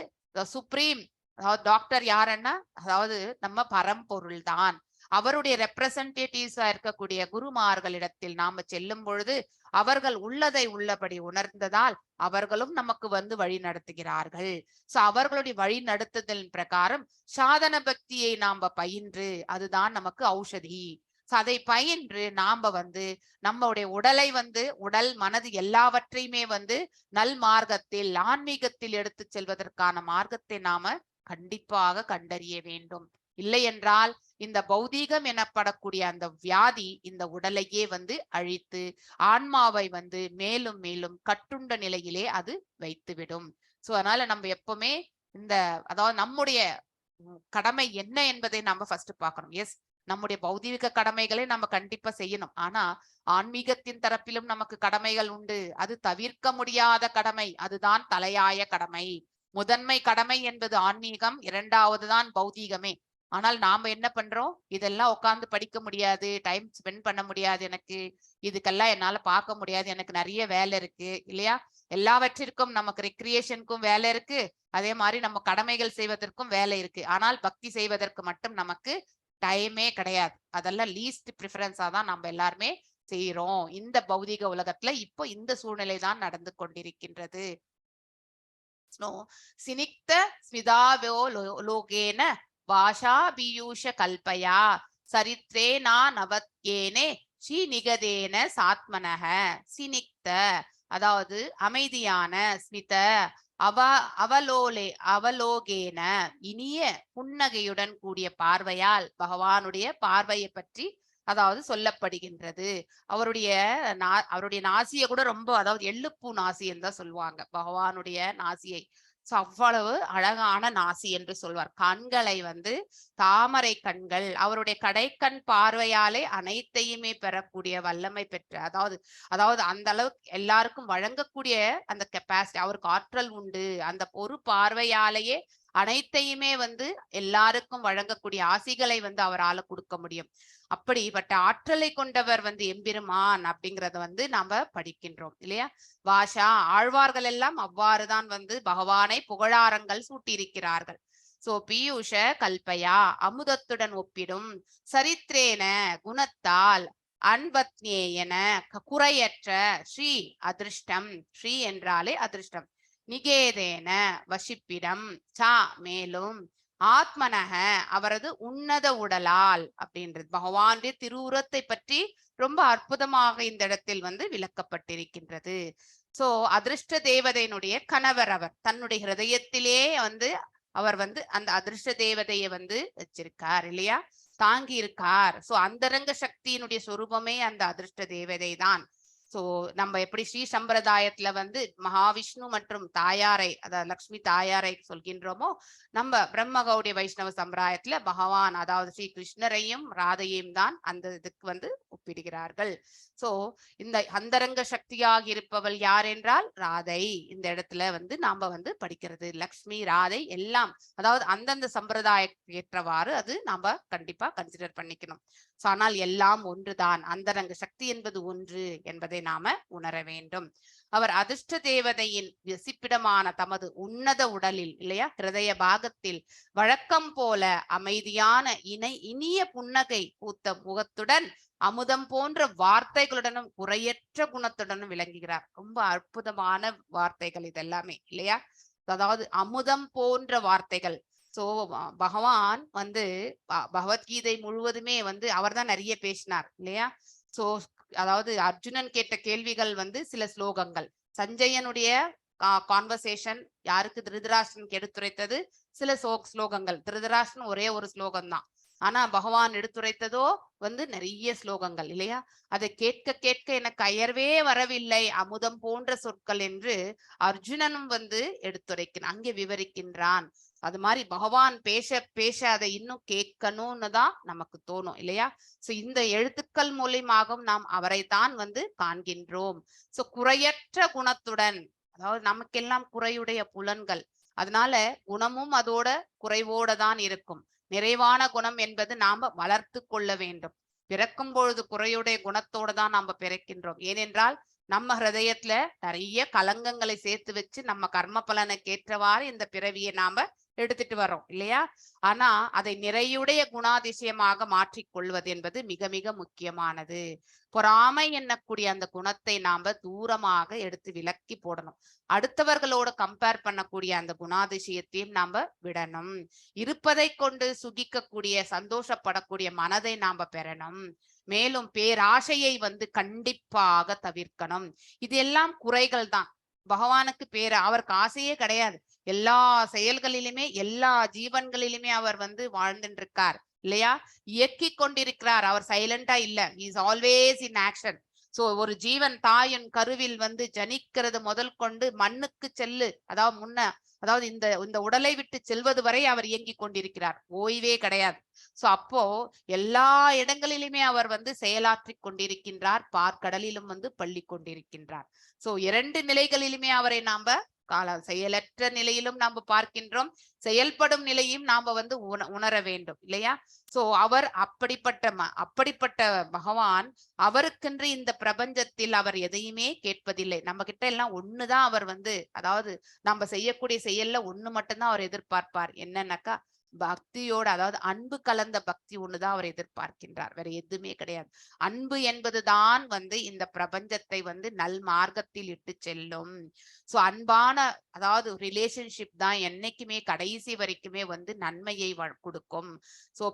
சுப்ரீம் அதாவது டாக்டர் யாருன்னா அதாவது நம்ம பரம்பொருள் தான். அவருடைய ரெப்ரசன்டேட்டிவ்ஸா இருக்கக்கூடிய குருமார்களிடத்தில் நாம செல்லும் பொழுது அவர்கள் உள்ளதை உள்ளபடி உணர்ந்ததால் அவர்களும் நமக்கு வந்து வழி நடத்துகிறார்கள். சோ அவர்களுடைய வழி நடத்துதலின் பிரகாரம் சாதன பக்தியை நாம பயின்று அதுதான் நமக்கு ஔஷதி. அதை பயின்று நாம வந்து நம்மளுடைய உடலை வந்து உடல் மனது எல்லாவற்றையுமே வந்து நல் மார்க்கத்தில் ஆன்மீகத்தில் எடுத்து செல்வதற்கான மார்க்கத்தை நாம கண்டிப்பாக கண்டறிய வேண்டும். இல்லை என்றால் இந்த பௌதீகம் எனப்படக்கூடிய அந்த வியாதி இந்த உடலையே வந்து அழித்து ஆன்மாவை வந்து மேலும் மேலும் கட்டுண்ட நிலையிலே அது வைத்துவிடும். சோ அதனால நம்ம எப்பவுமே இந்த அதாவது நம்முடைய கடமை என்ன என்பதை நம்ம ஃபர்ஸ்ட் பார்க்கணும். எஸ், நம்முடைய பௌதீக கடமைகளை நம்ம கண்டிப்பா செய்யணும். ஆனா ஆன்மீகத்தின் தரப்பிலும் நமக்கு கடமைகள் உண்டு. அது தவிர்க்க முடியாத கடமை. அதுதான் தலையாய கடமை. முதன்மை கடமை என்பது ஆன்மீகம், இரண்டாவதுதான் பௌதீகமே. ஆனால் நாம என்ன பண்றோம்? இதெல்லாம் உட்கார்ந்து படிக்க முடியாது, டைம் ஸ்பெண்ட் பண்ண முடியாது, எனக்கு இதுக்கெல்லாம் என்னால பார்க்க முடியாது, எனக்கு நிறைய வேலை இருக்கு இல்லையா? எல்லாவற்றிற்கும் நமக்கு ரெக்ரியேஷனுக்கும் வேலை இருக்கு, அதே மாதிரி நம்ம கடமைகள் செய்வதற்கும் வேலை இருக்கு. ஆனால் பக்தி செய்வதற்கு மட்டும் நமக்கு டைமே கிடையாது. அதெல்லாம் லீஸ்ட் ப்ரிஃபரன்ஸா தான் நம்ம எல்லாருமே செய்யறோம். இந்த பௌதிக உலகத்துல இப்போ இந்த சூழ்நிலை தான் நடந்து கொண்டிருக்கின்றது. சினிக்த ஸ்மிதாவோ லோகேன வாஷா பீயூஷ கல்பயா சரித்ரேனா நவத்யேனே ஸ்ரீ நிகதேன சாத்மனக. சினிக்த அதாவது அமைதியான, ஸ்மித அவலோகேன இனிய புன்னகையுடன் கூடிய பார்வையால் பகவானுடைய பார்வையை பற்றி அதாவது சொல்லப்படுகின்றது. அவருடைய நாசியை கூட ரொம்ப அதாவது எள்ளுப்பூ நாசின்னு தான் சொல்லுவாங்க பகவானுடைய நாசியை. சோ அவ்வளவு அழகான நாசி என்று சொல்வார். கண்களை வந்து தாமரை கண்கள், அவருடைய கடைக்கண் பார்வையாலே அனைத்தையுமே பெறக்கூடிய வல்லமை பெற்ற அதாவது அந்த அளவுக்கு எல்லாருக்கும் வழங்கக்கூடிய அந்த கெப்பாசிட்டி அவருக்கு ஆற்றல் உண்டு. அந்த ஒரு பார்வையாலேயே அனைத்தையுமே வந்து எல்லாருக்கும் வழங்கக்கூடிய ஆசிகளை வந்து அவரால் கொடுக்க முடியும். அப்படிப்பட்ட ஆற்றலை கொண்டவர் வந்து எம்பெருமான் அப்படிங்கறத வந்து நாம படிக்கின்றோம் இல்லையா? வாஷா ஆழ்வார்கள் எல்லாம் அவ்வாறுதான் வந்து பகவானை புகழாரங்கள் சூட்டியிருக்கிறார்கள். சோ பீயூஷ கல்பயா அமுதத்துடன் ஒப்பிடும், சரித்ரேன குணத்தால், அன்பத்னேயன குறையற்ற, ஸ்ரீ அதிருஷ்டம், ஸ்ரீ என்றாலே அதிருஷ்டம், நிகேதேன வசிப்பிடம், சா மேலும், ஆத்மனக அவரது உன்னத உடலால் அப்படின்றது பகவானுடைய திருவுரத்தை பற்றி ரொம்ப அற்புதமாக இந்த இடத்தில் வந்து விளக்கப்பட்டிருக்கின்றது. சோ அதிருஷ்ட தேவதையினுடைய கணவர், அவர் தன்னுடைய ஹிருதயத்திலே வந்து அவர் வந்து அந்த அதிருஷ்ட தேவதையை வந்து வச்சிருக்கார் இல்லையா? தாங்கி இருக்கார். சோ அந்தரங்க சக்தியினுடைய சொரூபமே அந்த அதிருஷ்ட தேவதை தான். சோ நம்ம எப்படி ஸ்ரீ சம்பிரதாயத்துல வந்து மகாவிஷ்ணு மற்றும் தாயாரை அதாவது லக்ஷ்மி தாயாரை சொல்கின்றோமோ, நம்ம பிரம்ம கௌடிய வைஷ்ணவ சம்பிரதாயத்துல பகவான் அதாவது ஸ்ரீ கிருஷ்ணரையும் ராதையும் தான் அந்த இதுக்கு வந்து ஒப்பிடுகிறார்கள். சோ இந்த அந்தரங்க சக்தியாக இருப்பவள் யார் என்றால் ராதை. இந்த இடத்துல வந்து நாம வந்து படிக்கிறது லக்ஷ்மி ராதை எல்லாம், அதாவது அந்தந்த சம்பிரதாயத்துக்கு ஏற்றவாறு அது நாம கண்டிப்பா கன்சிடர் பண்ணிக்கணும். ஆனால் எல்லாம் ஒன்றுதான், அந்தரங்க சக்தி என்பது ஒன்று என்பதை நாம உணர வேண்டும். அவர் அதிர்ஷ்ட தேவதையின் வசிப்பிடமான தமது உன்னத உடலில் இல்லையா ஹிருதய பாகத்தில் வழக்கம் போல அமைதியான இனிய புன்னகை பூத்த முகத்துடன் அமுதம் போன்ற வார்த்தைகளுடனும் குறையற்ற குணத்துடனும் விளங்குகிறார். ரொம்ப அற்புதமான வார்த்தைகள் இதெல்லாமே இல்லையா. அதாவது அமுதம் போன்ற வார்த்தைகள். சோ பகவான் வந்து பகவத்கீதை முழுவதுமே வந்து அவர் தான் நிறைய பேசினார் இல்லையா. சோ அதாவது அர்ஜுனன் கேட்ட கேள்விகள் வந்து சில ஸ்லோகங்கள், சஞ்சயனுடைய கான்வர்சேஷன் யாருக்கு திருதராஷ்டிரனுக்கு எடுத்துரைத்தது சில ஸ்லோகங்கள், திருதராஷ்டிரன் ஒரே ஒரு ஸ்லோகம் தான், ஆனா பகவான் எடுத்துரைத்ததோ வந்து நிறைய ஸ்லோகங்கள் இல்லையா. அதை கேட்க கேட்க எனக்கு அயர்வே வரவில்லை அமுதம் போன்ற சொற்கள் என்று அர்ஜுனனும் வந்து எடுத்துரைக்கிறான், அங்கே விவரிக்கின்றான். அது மாதிரி பகவான் பேச பேச அதை இன்னும் கேட்கணும்னு தான் நமக்கு தோணும் இல்லையா. சோ இந்த எழுத்துக்கள் மூலியமாகவும் நாம் அவரைத்தான் வந்து காண்கின்றோம். சோ குறையற்ற குணத்துடன், அதாவது நமக்கெல்லாம் குறையுடைய புலன்கள், அதனால குணமும் அதோட குறைவோட தான் இருக்கும். நிறைவான குணம் என்பது நாம வளர்த்து கொள்ள வேண்டும். பிறக்கும் பொழுது குறையுடைய குணத்தோட தான் நாம பிறக்கின்றோம். ஏனென்றால் நம்ம ஹிருதயத்துல நிறைய கலங்கங்களை சேர்த்து வச்சு நம்ம கர்ம பலனுக்கு ஏற்றவாறு இந்த பிறவியை நாம எடுத்துட்டு வரோம் இல்லையா. ஆனா அதை நிறையுடைய குணாதிசயமாக மாற்றிக்கொள்வது என்பது மிக மிக முக்கியமானது. பொறாமை எண்ணக்கூடிய அந்த குணத்தை நாம தூரமாக எடுத்து விலக்கி போடணும். அடுத்தவர்களோட கம்பேர் பண்ணக்கூடிய அந்த குணாதிசயத்தையும் நாம விடணும். இருப்பதை கொண்டு சுகிக்கக்கூடிய சந்தோஷப்படக்கூடிய மனதை நாம பெறணும். மேலும் பேராசையை வந்து கண்டிப்பாக தவிர்க்கணும். இது எல்லாம் குறைகள் தான். பகவானுக்கு அவருக்கு ஆசையே கிடையாது. எல்லா செயல்களிலுமே எல்லா ஜீவன்களிலுமே அவர் வந்து வாழ்ந்துட்டு இருக்கார் இல்லையா, இயக்கி கொண்டிருக்கிறார். அவர் சைலண்டா இல்ல, is always in action. So ஒரு ஜீவன் தாயின் கருவில் வந்து ஜனிக்கிறது முதல் கொண்டு மண்ணுக்கு செல்லு, அதாவது இந்த உடலை விட்டு செல்வது வரை அவர் இயங்கி கொண்டிருக்கிறார், ஓய்வே கிடையாது. சோ அப்போ எல்லா இடங்களிலுமே அவர் வந்து செயலாற்றி கொண்டிருக்கின்றார், பார்க்கடலிலும் வந்து பள்ளி கொண்டிருக்கின்றார். சோ 2 நிலைகளிலுமே அவரை நாம செயலற்ற நிலையிலும் நாம பார்க்கின்றோம், செயல்படும் நிலையும் நாம வந்து உணர வேண்டும் இல்லையா. சோ அவர் அப்படிப்பட்ட பகவான், அவருக்கென்று இந்த பிரபஞ்சத்தில் அவர் எதையுமே கேட்பதில்லை. நம்ம கிட்ட எல்லாம் ஒண்ணுதான் அவர் வந்து, அதாவது நம்ம செய்யக்கூடிய செயல்ல ஒண்ணு மட்டும்தான் அவர் எதிர்பார்ப்பார். என்னன்னாக்கா பக்தியோட, அதாவது அன்பு கலந்த பக்தி ஒண்ணுதான் அவர் எதிர்பார்க்கின்றார், வேற எதுவுமே கிடையாது. அன்பு என்பதுதான் வந்து இந்த பிரபஞ்சத்தை வந்து நல் மார்க்கத்தில் இட்டு செல்லும். சோ அன்பான, அதாவது ரிலேஷன்ஷிப் தான் என்னைக்குமே கடைசி வரைக்குமே வந்து நன்மையை கொடுக்கும். சோ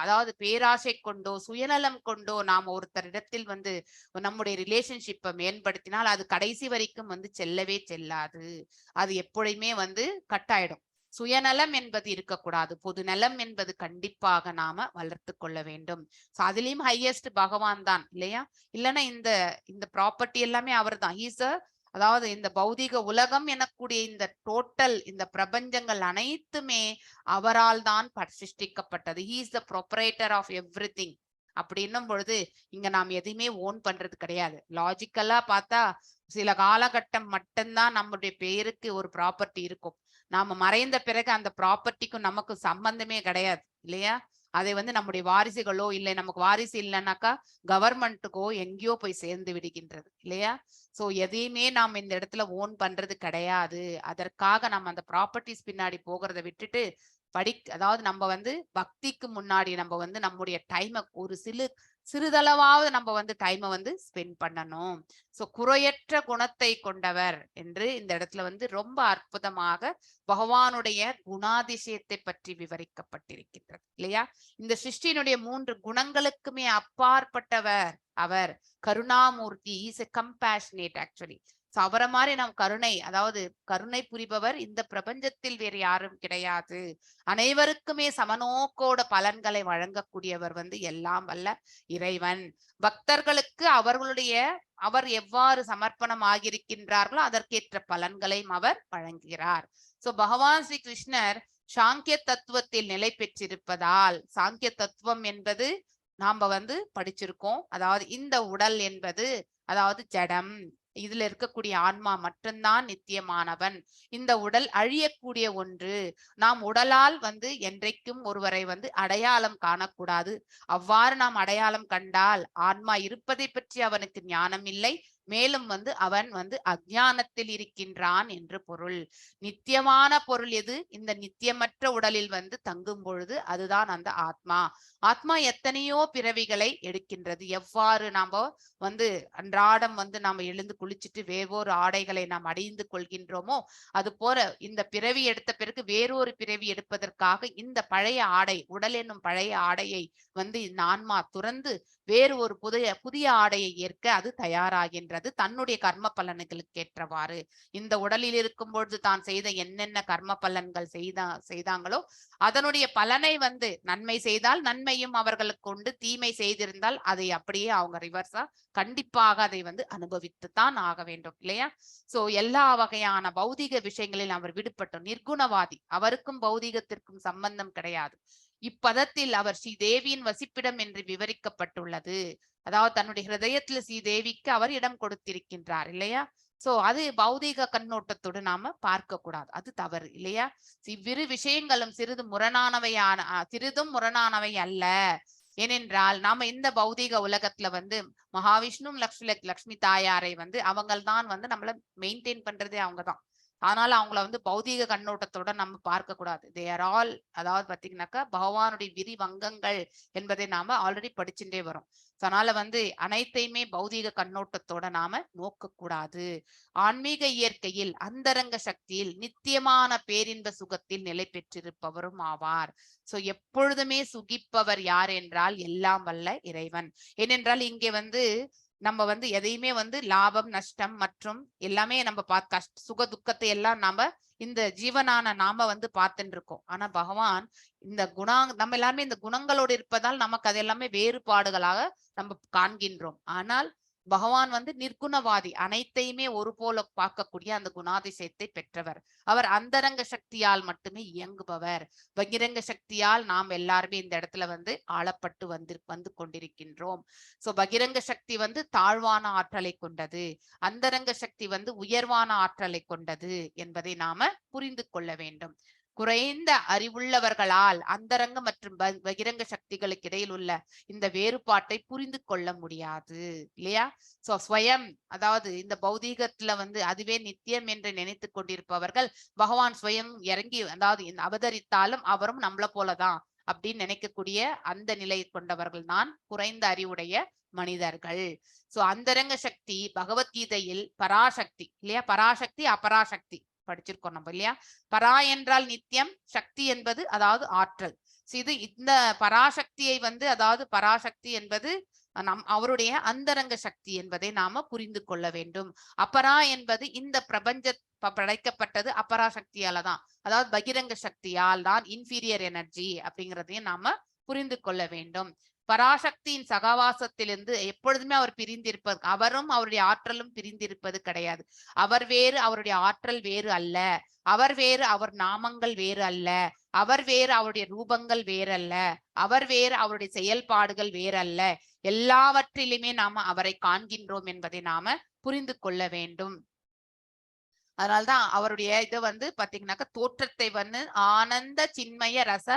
அதாவது பேராசை கொண்டோ சுயநலம் கொண்டோ நாம் ஒருத்தரிடத்தில் வந்து நம்முடைய ரிலேஷன்ஷிப்பை மேம்படுத்தினால் அது கடைசி வரைக்கும் வந்து செல்லவே செல்லாது. அது எப்பொழுதுமே வந்து கட்டாயிடும். சுயநலம் என்பது இருக்கக்கூடாது, பொது நலம் என்பது கண்டிப்பாக நாம வளர்த்து கொள்ள வேண்டும். சோ அதுலயும் ஹையஸ்ட் பகவான் தான் இல்லையா. இல்லைன்னா இந்த ப்ராப்பர்ட்டி எல்லாமே அவர் தான். அதாவது இந்த பௌதிக உலகம் எனக்கூடிய இந்த டோட்டல் இந்த பிரபஞ்சங்கள் அனைத்துமே அவரால் தான் சிருஷ்டிக்கப்பட்டது. He is the proprietor of everything. அப்படின்னும் பொழுது இங்க நாம் எதையுமே ஓன் பண்றது கிடையாது. லாஜிக்கலா பார்த்தா சில காலகட்டம் மட்டும்தான் நம்முடைய பேருக்கு ஒரு ப்ராப்பர்ட்டி இருக்கும். நாம மறைந்த பிறகு அந்த ப்ராப்பர்ட்டிக்கும் நமக்கு சம்பந்தமே கிடையாது இல்லையா. அதை வந்து நம்முடைய வாரிசுகளோ இல்லை, நமக்கு வாரிசு இல்லைன்னாக்கா கவர்மெண்ட்டுக்கோ எங்கேயோ போய் சேர்ந்து விடுகின்றது இல்லையா. சோ எதையுமே நாம் இந்த இடத்துல ஓன் பண்றது கிடையாது. அதற்காக நம்ம அந்த ப்ராப்பர்ட்டிஸ் பின்னாடி போகிறத விட்டுட்டு அதாவது நம்ம வந்து பக்திக்கு முன்னாடி நம்ம வந்து நம்முடைய டைமை ஒரு சிறிதளவாவது நம்ம வந்து டைமை வந்து ஸ்பெண்ட் பண்ணணும். சோ குறையற்ற குணத்தை கொண்டவர் என்று இந்த இடத்துல வந்து ரொம்ப அற்புதமாக பகவானுடைய குணாதிசயத்தை பற்றி விவரிக்கப்பட்டிருக்கின்றது இல்லையா. இந்த சிருஷ்டியினுடைய 3 குணங்களுக்குமே அப்பாற்பட்டவர் அவர். கருணாமூர்த்தி, இஸ் எ கம்பேஷனேட் ஆக்சுவலி. அவரை மாதிரி நாம் அதாவது கருணை புரிபவர் இந்த பிரபஞ்சத்தில் வேறு யாரும் கிடையாது. அனைவருக்குமே சமநோக்கோட பலன்களை வழங்கக்கூடியவர் வந்து எல்லாம் வல்ல இறைவன். பக்தர்களுக்கு அவர் எவ்வாறு சமர்ப்பணம் ஆகியிருக்கின்றார்களோ அதற்கேற்ற பலன்களையும் அவர் வழங்குகிறார். சோ பகவான் ஸ்ரீ கிருஷ்ணர் சாங்கிய தத்துவத்தில் நிலை பெற்றிருப்பதால், சாங்கிய தத்துவம் என்பது நாம வந்து படிச்சிருக்கோம். அதாவது இந்த உடல் என்பது அதாவது ஜடம். இதுல இருக்கக்கூடிய ஆன்மா மட்டும்தான் நித்தியமானவன். இந்த உடல் அழியக்கூடிய ஒன்று. நாம் உடலால் வந்து என்றைக்கும் ஒருவரை வந்து அடையாளம் காணக்கூடாது. அவ்வாறு நாம் அடையாளம் கண்டால் ஆன்மா இருப்பதை பற்றி அவனுக்கு ஞானம் இல்லை. மேலும் வந்து அவன் வந்து அஞ்ஞானத்தில் இருக்கின்றான் என்று பொருள். நித்தியமான பொருள் எது? இந்த நித்தியமற்ற உடலில் வந்து தங்கும் பொழுது அதுதான் அந்த ஆத்மா. ஆத்மா எத்தனையோ பிறவிகளை எடுக்கின்றது. எவ்வாறு நாம வந்து அன்றாடம் வந்து நாம எழுந்து குளிச்சுட்டு வேறொரு ஆடைகளை நாம் அணிந்து கொள்கின்றோமோ அது போல இந்த பிறவி எடுத்த பிறகு வேறொரு பிறவி எடுப்பதற்காக இந்த பழைய ஆடை, உடல் என்னும் பழைய ஆடையை வந்து இந்த ஆன்மா துறந்து வேறு ஒரு புதிய ஆடையை ஏற்க அது தயாராகின்றது தன்னுடைய கர்ம பலன்களுக்கு ஏற்றவாறு. இந்த உடலில் இருக்கும் பொழுது தான் செய்த என்னென்ன கர்ம பலன்கள் செய்தாங்களோ அதனுடைய பலனை வந்து நன்மை செய்தால் நன்மையும் அவர்களுக்கு உண்டு, தீமை செய்திருந்தால் அதை அப்படியே அவங்க ரிவர்ஸா கண்டிப்பாக அதை வந்து அனுபவித்துத்தான் ஆக வேண்டும் இல்லையா? சோ எல்லா வகையான பௌதிக விஷயங்களில் அவர் விடுபட்டோம். நிர்குணவாதி, அவருக்கும் பௌதிகத்திற்கும் சம்பந்தம் கிடையாது. இப்பதத்தில் அவர் ஸ்ரீதேவியின் வசிப்பிடம் என்று விவரிக்கப்பட்டுள்ளது. அதாவது தன்னுடைய ஹிருதயத்துல ஸ்ரீதேவிக்கு அவர் இடம் கொடுத்திருக்கின்றார் இல்லையா? சோ அது பௌதீக கண்ணோட்டத்தோடு நாம பார்க்க கூடாது, அது தவறு இல்லையா? இவ்விரு விஷயங்களும் சிறிதும் முரணானவை அல்ல. ஏனென்றால் நாம இந்த பௌதீக உலகத்துல வந்து மகாவிஷ்ணு லக்ஷ்மி தாயாரை வந்து அவங்கள்தான் வந்து நம்மள மெயின்டைன் பண்றதே அவங்கதான். அதனால அவங்கள வந்து பௌதீக கண்ணோட்டத்தோட நம்ம பார்க்க கூடாது. தே ஆர் ஆல், அதாவது பாத்தீங்கன்னாக்கா பகவானுடைய விரிவங்கங்கள் என்பதை நாம ஆல்ரெடி படிச்சுட்டே வரோம். அதனால வந்து அனைத்தையுமே பௌதீக கண்ணோட்டத்தோட நாம நோக்க கூடாது. ஆன்மீக இயற்கையில் அந்தரங்க சக்தியில் நித்தியமான பேரின்ப சுகத்தில் நிலை பெற்றிருப்பவரும் ஆவார். சோ எப்பொழுதுமே சுகிப்பவர் யார் என்றால் எல்லாம் வல்ல இறைவன். ஏனென்றால் இங்கே வந்து நம்ம வந்து எதையுமே வந்து லாபம் நஷ்டம் மற்றும் எல்லாமே நம்ம சுக துக்கத்தை எல்லாம் நாம இந்த ஜீவனான நாம வந்து பார்த்துட்டு இருக்கோம். ஆனா பகவான் இந்த நம்ம எல்லாருமே இந்த குணங்களோடு இருப்பதால் நமக்கு அது எல்லாமே வேறுபாடுகளாக நம்ம காண்கின்றோம். ஆனால் பகவான் வந்து நிர்குணவாதி, அனைத்தையுமே ஒரு போல பார்க்கக்கூடிய அந்த குணாதிசயத்தை பெற்றவர். அவர் அந்தரங்க சக்தியால் மட்டுமே இயங்குபவர். பகிரங்க சக்தியால் நாம் எல்லாருமே இந்த இடத்துல வந்து ஆளப்பட்டு வந்து கொண்டிருக்கின்றோம். சோ பகிரங்க சக்தி வந்து தாழ்வான ஆற்றலை கொண்டது, அந்தரங்க சக்தி வந்து உயர்வான ஆற்றலை கொண்டது என்பதை நாம புரிந்து கொள்ள வேண்டும். குறைந்த அறிவுள்ளவர்களால் அந்தரங்க மற்றும் பகிரங்க சக்திகளுக்கு இடையில் உள்ள இந்த வேறுபாட்டை புரிந்து கொள்ள முடியாது இல்லையா? சோ ஸ்வயம், அதாவது இந்த பௌதீகத்துல வந்து அதுவே நித்தியம் என்று நினைத்து கொண்டிருப்பவர்கள் பகவான் ஸ்வயம் இறங்கி அதாவது அவதரித்தாலும் அவரும் நம்மள போலதான் அப்படின்னு நினைக்கக்கூடிய அந்த நிலை கொண்டவர்கள் தான் குறைந்த அறிவுடைய மனிதர்கள். சோ அந்தரங்க சக்தி பகவத்கீதையில் பராசக்தி இல்லையா? பராசக்தி அபராசக்தி படிச்சிருக்கோம் நம்ம இல்லையா? பரா என்றால் நித்தியம், சக்தி என்பது அதாவது ஆற்றல். இது இந்த பராசக்தியை வந்து அதாவது பராசக்தி என்பது அவருடைய அந்தரங்க சக்தி என்பதை நாம புரிந்து கொள்ள வேண்டும். அபரா என்பது இந்த பிரபஞ்ச படைக்கப்பட்டது அபராசக்தியால தான், அதாவது பகிரங்க சக்தியால் தான், இன்ஃபீரியர் எனர்ஜி அப்படிங்கிறதையும் நாம புரிந்து கொள்ள வேண்டும். பராசக்தியின் சகவாசத்திலிருந்து எப்பொழுதுமே அவர் பிரிந்திருப்பது, அவரும் அவருடைய ஆற்றலும் பிரிந்திருப்பது கிடையாது. அவர் வேறு, அவருடைய ஆற்றல் வேறு அல்ல. அவர் வேறு, அவர் நாமங்கள் வேறு அல்ல. அவர் வேறு, அவருடைய ரூபங்கள் வேறல்ல. அவர் வேறு, அவருடைய செயல்பாடுகள் வேறல்ல. எல்லாவற்றிலுமே நாம அவரை காண்கின்றோம் என்பதை நாம புரிந்து கொள்ள வேண்டும். அதனால்தான் அவருடைய இது வந்து பாத்தீங்கன்னாக்க தோற்றத்தை வந்து ஆனந்த சின்மய ரச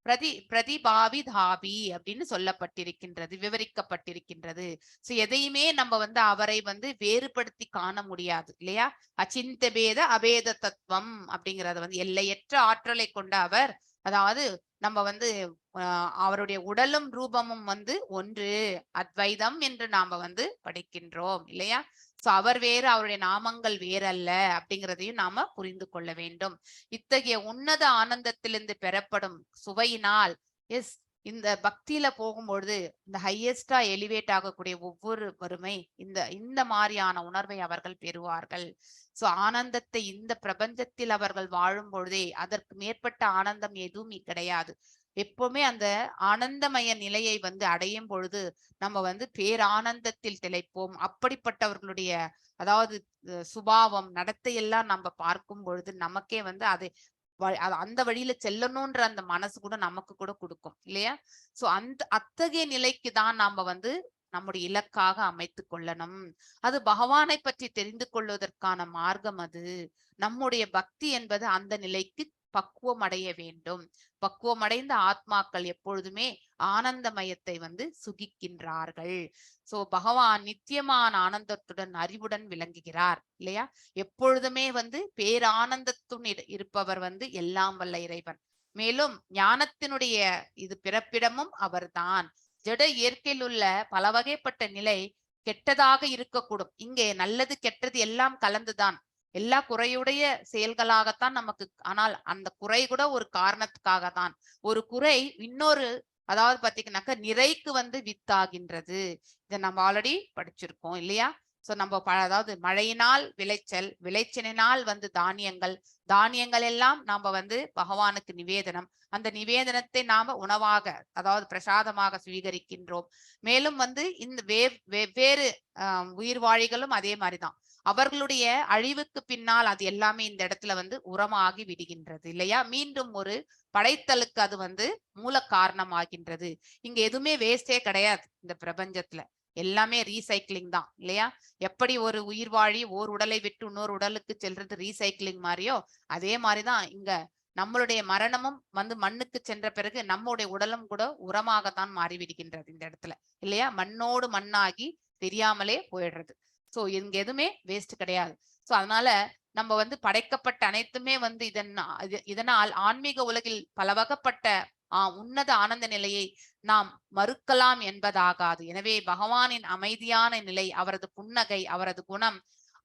பிரதிபாவிதாபி அப்படின்னு சொல்லப்பட்டிருக்கின்றது, விவரிக்கப்பட்டிருக்கின்றது. சோ எதையுமே நம்ம வந்து அவரை வந்து வேறுபடுத்தி காண முடியாது இல்லையா? அச்சிந்த பேத அபேத தத்துவம் அப்படிங்கறது வந்து எல்லையற்ற ஆற்றலை கொண்ட அவர். அதாவது நம்ம வந்து அவருடைய உடலும் ரூபமும் வந்து ஒன்று, அத்வைதம் என்று நாம வந்து படிக்கின்றோம் இல்லையா? சோ அவர் வேறு, அவருடைய நாமங்கள் வேறல்ல அப்படிங்கிறதையும் நாம புரிந்து கொள்ள வேண்டும். இத்தகைய உன்னத ஆனந்தத்திலிருந்து பெறப்படும் சுவையினால் இந்த பக்தியில போகும்பொழுது இந்த ஹையஸ்டா எலிவேட் ஆகக்கூடிய ஒவ்வொரு வறுமை இந்த மாதிரியான உணர்வை அவர்கள் பெறுவார்கள். சோ ஆனந்தத்தை இந்த பிரபஞ்சத்தில் அவர்கள் வாழும் பொழுதே அதற்கு மேற்பட்ட ஆனந்தம் எதுவும் கிடையாது. எப்பவுமே அந்த ஆனந்தமய நிலையை வந்து அடையும் பொழுது நம்ம வந்து பேரானந்தத்தில் திளைப்போம். அப்படிப்பட்டவர்களுடைய அதாவது சுபாவம் நடத்தையெல்லாம் நம்ம பார்க்கும் பொழுது நமக்கே வந்து அது அந்த வழியில செல்லணும்ன்ற அந்த மனசு கூட நமக்கு கூட கொடுக்கும் இல்லையா? சோ அத்தகைய நிலைக்கு தான் நாம வந்து நம்முடைய இலக்காக அமைத்து கொள்ளணும். அது பகவானை பற்றி தெரிந்து கொள்வதற்கான மார்க்கம். அது நம்முடைய பக்தி என்பது அந்த நிலைக்கு பக்குவம் அடைய வேண்டும். பக்குவம் அடைந்த ஆத்மாக்கள் எப்பொழுதுமே ஆனந்தமயத்தை வந்து சுகிக்கின்றார்கள். சோ பகவான் நித்தியமான ஆனந்தத்துடன் அறிவுடன் விளங்குகிறார் இல்லையா? எப்பொழுதுமே வந்து பேரானந்தத்துடன் இருப்பவர் வந்து எல்லாம் வல்ல இறைவன். மேலும் ஞானத்தினுடைய இது பிறப்பிடமும் அவர்தான். ஜட இயற்கையில் உள்ள பல வகைப்பட்ட நிலை கெட்டதாக இருக்கக்கூடும். இங்கே நல்லது கெட்டது எல்லாம் கலந்துதான். எல்லா குறையுடைய செயல்களாகத்தான் நமக்கு. ஆனால் அந்த குறை கூட ஒரு காரணத்துக்காக தான். ஒரு குறை இன்னொரு, அதாவது பாத்தீங்கன்னாக்க நிறைக்கு வந்து வித்தாகின்றது. இதை நம்ம ஆல்ரெடி படிச்சிருக்கோம் இல்லையா? சோ நம்ம அதாவது மழையினால் விளைச்சல், விளைச்சலினால் வந்து தானியங்கள், தானியங்கள் எல்லாம் நாம வந்து பகவானுக்கு நிவேதனம். அந்த நிவேதனத்தை நாம உணவாக, அதாவது பிரசாதமாக சுவீகரிக்கின்றோம். மேலும் வந்து இந்த வெவ்வேறு உயிர்வாழிகளும் அதே மாதிரிதான். அவர்களுடைய அழிவுக்கு பின்னால் அது எல்லாமே இந்த இடத்துல வந்து உரமாகி விடுகின்றது இல்லையா? மீண்டும் ஒரு படைத்தலுக்கு அது வந்து மூல காரணமாகின்றது. இங்க எதுவுமே வேஸ்டே கிடையாது. இந்த பிரபஞ்சத்துல எல்லாமே ரீசைக்கிளிங் தான் இல்லையா? எப்படி ஒரு உயிர் வாழி ஓர் உடலை விட்டு இன்னொரு உடலுக்கு செல்றது ரீசைக்கிளிங் மாதிரியோ, அதே மாதிரிதான் இங்க நம்மளுடைய மரணமும் வந்து மண்ணுக்கு சென்ற பிறகு நம்முடைய உடலும் கூட உரமாகத்தான் மாறிவிடுகின்றது இந்த இடத்துல இல்லையா? மண்ணோடு மண்ணாகி தெரியாமலே போயிடுறது. சோ இங்க எதுவுமே வேஸ்ட் கிடையாது. சோ அதனால நம்ம வந்து படைக்கப்பட்ட அனைத்துமே வந்து இதனால் ஆன்மீக உலகில் பல வகைப்பட்ட உன்னத ஆனந்த நிலையை நாம் மறுக்கலாம் என்பதாகாது. எனவே பகவானின் அமைதியான நிலை, அவரது புன்னகை, அவரது குணம்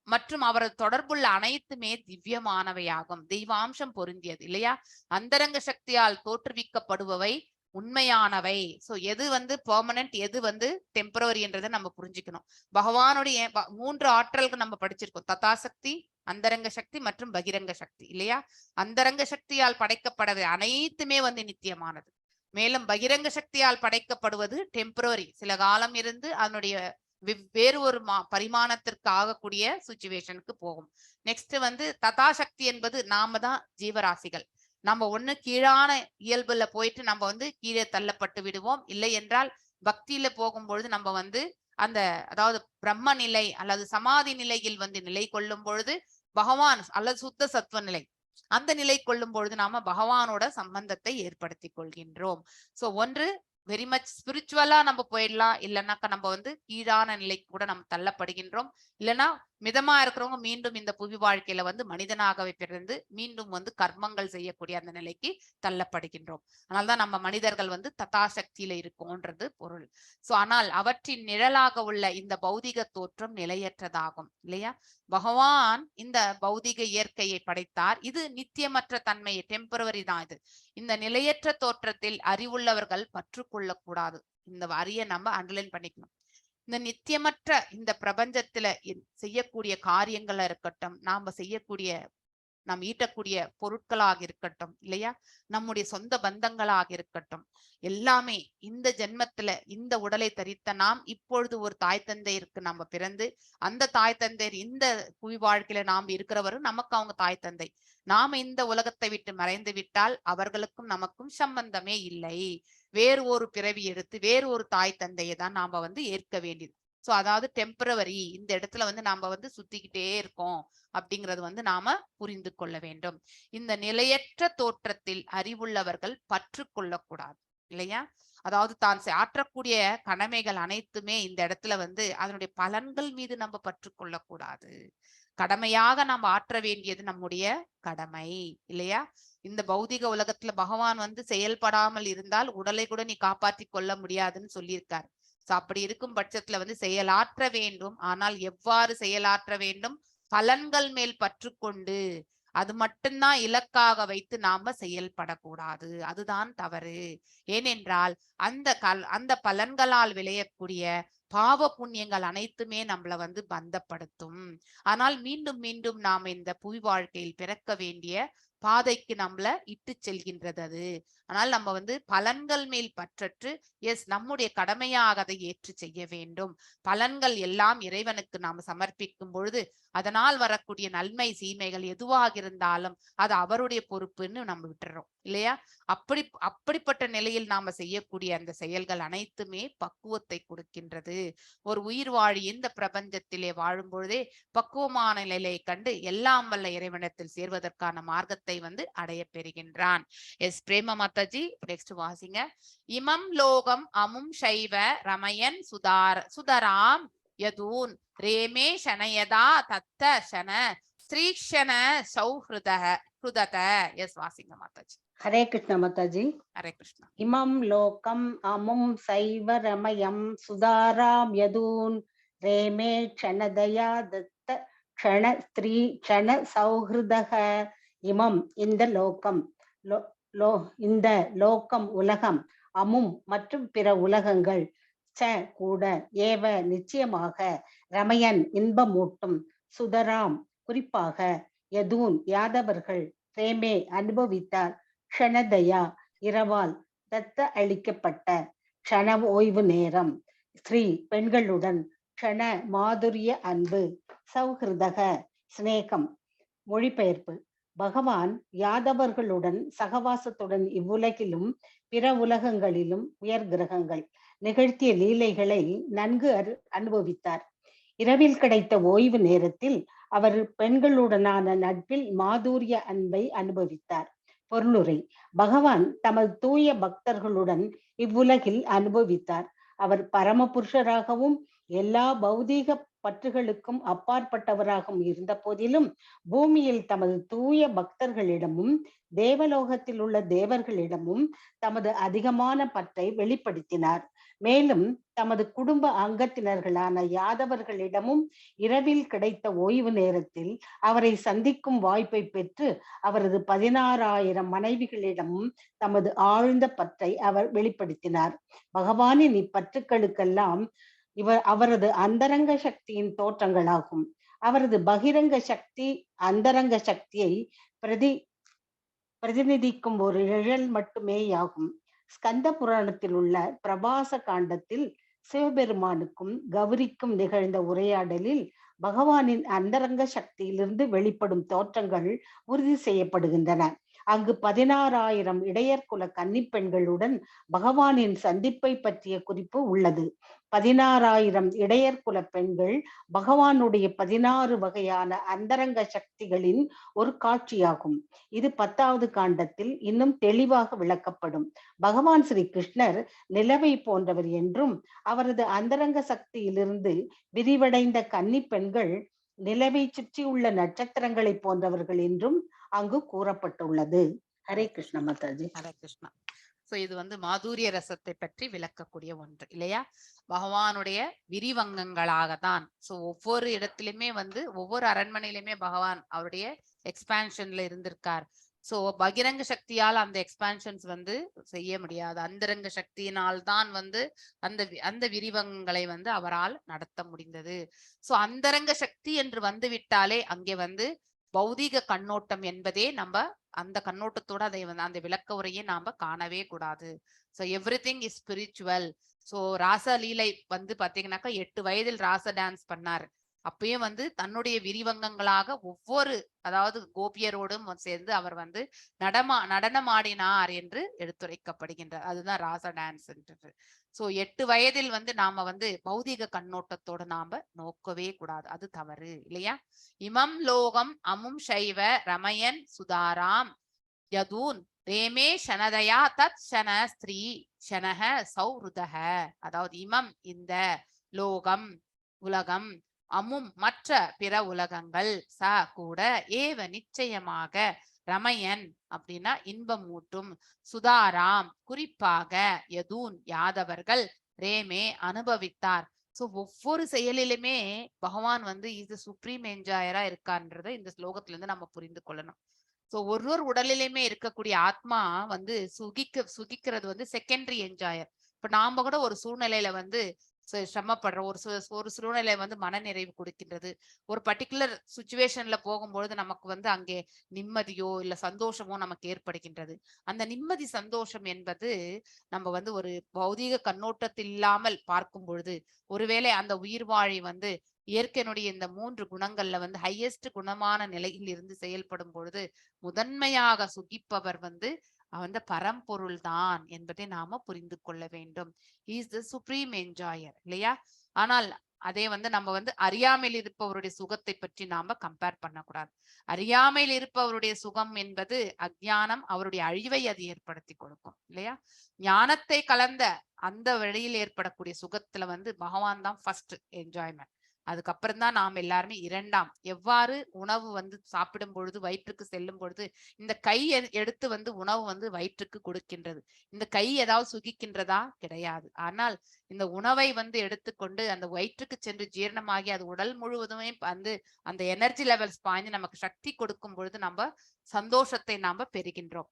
மற்றும் அவரது தொடர்புள்ள அனைத்துமே திவ்யமானவையாகும். தெய்வாம்சம் பொருந்தியது இல்லையா? அந்தரங்க சக்தியால் தோற்றுவிக்கப்படுபவை உண்மையானவை. சோ எது வந்து பெர்மனன்ட், எது வந்து டெம்பரவரி என்றதை நம்ம புரிஞ்சுக்கணும். பகவானுடைய 3 ஆற்றல்கள் நம்ம படிச்சிருக்கோம். ததாசக்தி, அந்தரங்க சக்தி மற்றும் பகிரங்க சக்தி இல்லையா? அந்தரங்க சக்தியால் படைக்கப்படவை அனைத்துமே வந்து நித்தியமானது. மேலும் பகிரங்க சக்தியால் படைக்கப்படுவது டெம்பரரி, சில காலம் இருந்து அதனுடைய வேறு ஒரு பரிமாணத்திற்கு ஆகக்கூடிய சுச்சுவேஷனுக்கு போகும். நெக்ஸ்ட் வந்து ததாசக்தி என்பது நாம தான் ஜீவராசிகள். நம்ம ஒண்ணு கீழான இயல்புல போயிட்டு நம்ம வந்து கீழே தள்ளப்பட்டு விடுவோம். இல்லை என்றால் பக்தியில போகும்பொழுது நம்ம வந்து அந்த, அதாவது பிரம்ம நிலை அல்லது சமாதி நிலையில் வந்து நிலை கொள்ளும் பொழுது பகவான் அல்லது சுத்த சத்துவ நிலை, அந்த நிலை கொள்ளும் பொழுது நாம பகவானோட சம்பந்தத்தை ஏற்படுத்தி கொள்கின்றோம். சோ ஒன்று வெரி மச் ஸ்பிரிச்சுவலா நம்ம போயிடலாம், இல்லைன்னாக்கா நம்ம வந்து கீழான நிலைக்கு கூட நம்ம தள்ளப்படுகின்றோம். இல்லைன்னா மிதமா இருக்கிறவங்க மீண்டும் இந்த புவி வாழ்க்கையில வந்து மனிதனாகவே பிறந்து மீண்டும் வந்து கர்மங்கள் செய்யக்கூடிய அந்த நிலைக்கு தள்ளப்படுகின்றோம். அதனால்தான் நம்ம மனிதர்கள் வந்து ததாசக்தியில இருக்கோன்றது பொருள். சோ ஆனால் அவற்றின் நிழலாக உள்ள இந்த பௌதிக தோற்றம் நிலையற்றதாகும் இல்லையா? பகவான் இந்த பௌதிக இயற்கையை படைத்தார். இது நித்தியமற்ற தன்மையை, டெம்பரவரி தான் இது. இந்த நிலையற்ற தோற்றத்தில் அறிவுள்ளவர்கள் பற்று கொள்ளக்கூடாது. இந்த வரிய நம்ம அண்டர்லைன் பண்ணிக்கணும். இந்த நித்தியமற்ற இந்த பிரபஞ்சத்துல செய்யக்கூடிய காரியங்களா இருக்கட்டும், நாம செய்யக்கூடிய நாம் ஈட்டக்கூடிய பொருட்களாக இருக்கட்டும் இல்லையா, நம்முடைய சொந்த பந்தங்களாக இருக்கட்டும், எல்லாமே இந்த ஜென்மத்துல இந்த உடலை தரித்த நாம் இப்பொழுது ஒரு தாய் தந்தையருக்கு நம்ம பிறந்து, அந்த தாய் தந்தையர் இந்த புவி வாழ்க்கையில நாம் இருக்கிறவரும் நமக்கு அவங்க தாய் தந்தை. நாம இந்த உலகத்தை விட்டு மறைந்து விட்டால் அவர்களுக்கும் நமக்கும் சம்பந்தமே இல்லை. வேறு ஒரு பிறவி எடுத்து வேறு ஒரு தாய் தந்தையை தான் நாம வந்து ஏற்க வேண்டியது. சோ அதாவது டெம்பரவரி, இந்த இடத்துல வந்து நாம வந்து சுத்திக்கிட்டே இருக்கோம் அப்படிங்கிறது வந்து நாம புரிந்து கொள்ள வேண்டும். இந்த நிலையற்ற தோற்றத்தில் அறிவுள்ளவர்கள் பற்று கொள்ளக்கூடாது இல்லையா? அதாவது தான் ஆற்றக்கூடிய கடமைகள் அனைத்துமே இந்த இடத்துல வந்து அதனுடைய பலன்கள் மீது நம்ம பற்று கொள்ளக்கூடாது. கடமையாக நாம் ஆற்ற வேண்டியது நம்முடைய கடமை இல்லையா? இந்த பௌதிக உலகத்துல பகவான் வந்து செயல்படாமல் இருந்தால் உடலை கூட நீ காப்பாற்றி கொள்ள முடியாதுன்னு சொல்லியிருக்காரு. அப்படி இருக்கும் பட்சத்துல வந்து செயலாற்ற வேண்டும். ஆனால் எவ்வாறு செயலாற்ற வேண்டும்? பலன்கள் மேல் பற்று கொண்டு அது மட்டும்தான் இலக்காக வைத்து நாம செயல்படக்கூடாது. அதுதான் தவறு. ஏனென்றால் அந்த பலன்களால் விளையக்கூடிய பாவ புண்ணியங்கள் அனைத்துமே நம்மள வந்து பந்தப்படுத்தும். ஆனால் மீண்டும் மீண்டும் நாம இந்த புவி வாழ்க்கையில் பிறக்க வேண்டிய பாதைக்கு நம்மள இட்டு செல்கின்றது அது. ஆனால் நம்ம வந்து பலன்கள் மேல் பற்றற்று நம்முடைய கடமையாக அதை ஏற்று செய்ய வேண்டும். பலன்கள் எல்லாம் இறைவனுக்கு நாம் சமர்ப்பிக்கும் பொழுது அதனால் வரக்கூடிய நன்மை தீமைகள் எதுவாக இருந்தாலும் அது அவருடைய பொறுப்புன்னு நம்ம விட்டுறோம் இல்லையா? அப்படிப்பட்ட நிலையில் நாம செய்யக்கூடிய அந்த செயல்கள் அனைத்துமே பக்குவத்தை கொடுக்கின்றது. ஒரு உயிர் வாழி இந்த பிரபஞ்சத்திலே வாழும் பொழுதே பக்குவமான நிலையை கண்டு எல்லாம் வல்ல இறைவனத்தில் சேர்வதற்கான மார்க்கத்தை வந்து அடைய பெறுகின்றான். எஸ் பிரேம மாதாஜி நெக்ஸ்ட் வாசிங்க. இமம் லோகம் அமும் சைவ ரமயன் சுதராம் யதூன் ரேமே ஷனயதா தத்த ஷன ஸ்ரீக்ஷண சௌஹ்ருதத. எஸ் வாசிங்க மாதாஜி. ஹரே கிருஷ்ண மாதாஜி. ஹரே கிருஷ்ணா. இமம் லோகம் அமும் சைவ ரமயம் சுதாராம் யதூன் ரேமே க்ஷணதயா தத்த க்ஷண ஸ்ரீ க்ஷண சௌஹ்ருதக. இமம் இந்த லோகம், இந்த லோகம் உலகம், அமும் மற்றும் பிற உலகங்கள், ச கூட, ஏவ நிச்சயமாக, ரமயன் இன்பமூட்டும், சுதராம் குறிப்பாக, யதூன் யாதவர்கள், ரேமே அனுபவித்தார், க்ஷணதயா இரவால், தத்த அளிக்கப்பட்ட, க்ஷண ஓய்வு நேரம், ஸ்ரீ பெண்களுடன், க்ஷண மாதுரிய அன்பு, சௌஹிருதக சிநேகம். மொழிபெயர்ப்பு. பகவான் யாதவர்களுடன் சகவாசத்துடன் இவ்வுலகிலும் பிற உலகங்களிலும் உயர் கிரகங்கள் நிகழ்த்திய லீலைகளை நன்கு அனுபவித்தார். இரவில் கிடைத்த ஓய்வு நேரத்தில் அவர் பெண்களுடனான நட்பில் மாதுரிய அன்பை அனுபவித்தார். பொருளுரை. பகவான் தமது தூய பக்தர்களுடன் இவ்வுலகில் அனுபவித்தார். அவர் பரமபுருஷராகவும் எல்லா பௌதீக பற்றுகளுக்கும் அப்பாற்பட்டவராகவும் இருந்த போதிலும் பூமியில் தமது தூய பக்தர்களிடமும் தேவலோகத்தில் உள்ள தேவர்களிடமும் தமது அதிகமான பற்றை வெளிப்படுத்தினார். மேலும் தமது குடும்ப அங்கத்தினர்களான யாதவர்களிடமும் இரவில் கிடைத்த ஓய்வு நேரத்தில் அவரை சந்திக்கும் வாய்ப்பை பெற்று அவரது 16,000 மனைவிகளிடமும் தமது ஆழ்ந்த பற்றை அவர் வெளிப்படுத்தினார். பகவானின் இப்பற்றுக்களுக்கெல்லாம் அவரது அந்தரங்க சக்தியின் தோற்றங்களாகும். அவரது பகிரங்க சக்தி அந்தரங்க சக்தியை பிரதிநிதிக்கும் ஒரு நிழல் மட்டுமேயாகும். ஸ்கந்த புராணத்தில் உள்ள பிரபாச காண்டத்தில் சிவபெருமானுக்கும் கௌரிக்கும் நிகழ்ந்த உரையாடலில் பகவானின் அந்தரங்க சக்தியிலிருந்து வெளிப்படும் தோற்றங்கள் உறுதி செய்யப்படுகின்றன. அங்கு 16,000 இடையர் குல கன்னிப்பெண்களுடன் பகவானின் சந்திப்பை பற்றிய குறிப்பு உள்ளது. 16,000 இடையர் குல பெண்கள் பகவானுடைய 16 வகையான அந்தரங்க சக்திகளின் ஒரு காட்சியாகும். இது 10வது காண்டத்தில் இன்னும் தெளிவாக விளக்கப்படும். பகவான் ஸ்ரீ கிருஷ்ணர் நிலவை போன்றவர் என்றும் அவரது அந்தரங்க சக்தியிலிருந்து விரிவடைந்த கன்னி பெண்கள் நிலவை சுற்றியுள்ள நட்சத்திரங்களை போன்றவர்கள் என்றும் அங்கு கூறப்பட்டுள்ளது. ஹரே கிருஷ்ண மாதாஜி. ஹரே கிருஷ்ணா. சோ இது வந்து மாதுரிய ரசத்தை பற்றி விளக்கக்கூடிய ஒன்று இல்லையா? பகவானுடைய விரிவங்கங்களாகத்தான். சோ ஒவ்வொரு இடத்திலுமே வந்து ஒவ்வொரு அரண்மனையிலுமே பகவான் அவருடைய எக்ஸ்பான்ஷன்ல இருந்திருக்கார். சோ பகிரங்க சக்தியால் அந்த எக்ஸ்பான்ஷன்ஸ் வந்து செய்ய முடியாது. அந்தரங்க சக்தியினால் தான் வந்து அந்த விரிவங்களை வந்து அவரால் நடத்த முடிந்தது. சோ அந்தரங்க சக்தி என்று வந்து விட்டாலே அங்கே வந்து பௌதீக கண்ணோட்டம் என்பதே நம்ம அந்த கண்ணோட்டத்தோட அதை வந்து அந்த விளக்க உரையை நாம காணவே கூடாது. So everything is spiritual. So ராசலீலை வந்து பாத்தீங்கன்னாக்கா 8 வயதில் ராச டான்ஸ் பண்ணார். அப்பயும் வந்து தன்னுடைய விரிவங்கங்களாக ஒவ்வொரு அதாவது கோபியரோடும் சேர்ந்து அவர் வந்து நடனமாடினார் என்று எடுத்துரைக்கப்படுகின்றார். அதுதான் ராச டான்ஸ். சோ 8 வயதில் வந்து நாம வந்து பௌதிக கண்ணோட்டத்தோட நாம நோக்கவே கூடாது. அது தவறு இல்லையா? இமம் லோகம் அமும் சைவ ரமயன் சுதாராம் யதூன் ரேமே ஷனதயா தத் ஷன ஸ்திரீ ஷனஹ சௌருதஹ. அதாவது இமம் இந்த லோகம் உலகம், அமும் மற்ற பிற உலகங்கள், ச கூட, ஏவ நிச்சயமாக, ரமயன் அப்படின்னா இன்பமூட்டும், சுதாராம் குறிப்பாக, யதூன் யாதவர்கள், ரேமே அனுபவித்தார். சோ ஒவ்வொரு செயலிலுமே பகவான் வந்து இது சுப்ரீம் என்ஜாயரா இருக்கான்றத இந்த ஸ்லோகத்துல இருந்து நம்ம புரிந்து கொள்ளணும். சோ ஒரு உடலிலுமே இருக்கக்கூடிய ஆத்மா வந்து சுகிக்கிறது வந்து செகண்டரி என்ஜாயர். இப்ப நாம கூட ஒரு சூழ்நிலையில வந்து சிரமப்படுற ஒரு சூழ்நிலை வந்து மனநிறைவு கொடுக்கின்றது. ஒரு பர்டிகுலர் சுச்சுவேஷன்ல போகும்பொழுது நமக்கு வந்து அங்கே நிம்மதியோ இல்ல சந்தோஷமோ நமக்கு ஏற்படுகின்றது. அந்த நிம்மதி சந்தோஷம் என்பது நம்ம வந்து ஒரு பௌதீக கண்ணோட்டத்தில் இல்லாமல் பார்க்கும் பொழுது, ஒருவேளை அந்த உயிர் வாழி வந்து இயற்கையினுடைய இந்த 3 குணங்கள்ல வந்து ஹையஸ்ட் குணமான நிலையில் இருந்து செயல்படும் பொழுது முதன்மையாக சுகிப்பவர் வந்து அந்த பரம்பொருள் தான் என்பதை நாம புரிந்து கொள்ள வேண்டும். இஸ் த சுப்ரீம் என்ஜாயர் இல்லையா? ஆனால் அதே வந்து நம்ம வந்து அறியாமையில் இருப்பவருடைய சுகத்தை பற்றி நாம கம்பேர் பண்ணக்கூடாது. அறியாமையில் இருப்பவருடைய சுகம் என்பது அஞ்ஞானம், அவருடைய அழிவை அது ஏற்படுத்தி கொடுக்கும் இல்லையா? ஞானத்தை கலந்த அந்த வழியில் ஏற்படக்கூடிய சுகத்துல வந்து பகவான் தான் ஃபர்ஸ்ட் என்ஜாய்மெண்ட். அதுக்கப்புறம் தான் நாம் எல்லாருமே இரண்டாம். எவ்வாறு உணவு வந்து சாப்பிடும் பொழுது வயிற்றுக்கு செல்லும் பொழுது இந்த கை எடுத்து வந்து உணவு வந்து வயிற்றுக்கு கொடுக்கின்றது. இந்த கை ஏதாவது சுகிக்கின்றதா? கிடையாது. ஆனால் இந்த உணவை வந்து எடுத்துக்கொண்டு அந்த வயிற்றுக்கு சென்று ஜீரணமாகி அது உடல் முழுவதுமே வந்து அந்த எனர்ஜி லெவல்ஸ் பாய்ந்து நமக்கு சக்தி கொடுக்கும் பொழுது நம்ம சந்தோஷத்தை நாம பெறுகின்றோம்.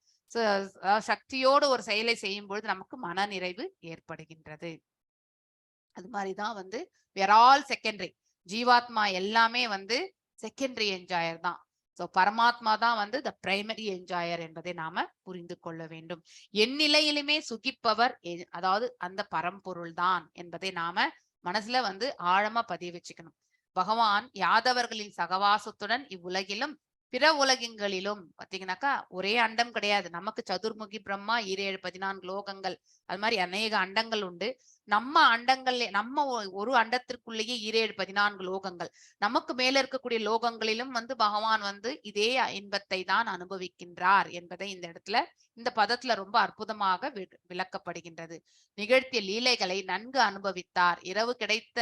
சக்தியோடு ஒரு செயலை செய்யும் பொழுது நமக்கு மன நிறைவு ஏற்படுகின்றது. அது மாதிரிதான் வந்து we're all secondary. ஜீவாத்மா எல்லாமே வந்து செகண்டரி என்ஜாயர் தான். சோ பரமாத்மா தான் வந்து த பிரைமரி என்ஜாயர் என்பதை நாம புரிந்து கொள்ள வேண்டும். எந்நிலையிலுமே சுகிப்பவர் அதாவது அந்த பரம்பொருள் தான் என்பதை நாம மனசுல வந்து ஆழமா பதிய வச்சுக்கணும். பகவான் யாதவர்களின் சகவாசத்துடன் இவ்வுலகிலும் பிற உலகங்களிலும் பாத்தீங்கன்னாக்கா ஒரே அண்டம் கிடையாது. நமக்கு சதுர்முகி பிரம்மா 17 லோகங்கள், அது மாதிரி அநேக அண்டங்கள் உண்டு. நம்ம அண்டங்கள்ல நம்ம ஒரு அண்டத்திற்குள்ளேயே 17 லோகங்கள். நமக்கு மேல இருக்கக்கூடிய லோகங்களிலும் வந்து பகவான் வந்து இதே இன்பத்தை தான் அனுபவிக்கின்றார் என்பதை இந்த இடத்துல இந்த பதத்துல ரொம்ப அற்புதமாக விளக்கப்படுகின்றது. நிகழ்த்திய லீலைகளை நன்கு அனுபவித்தார். இரவு கிடைத்த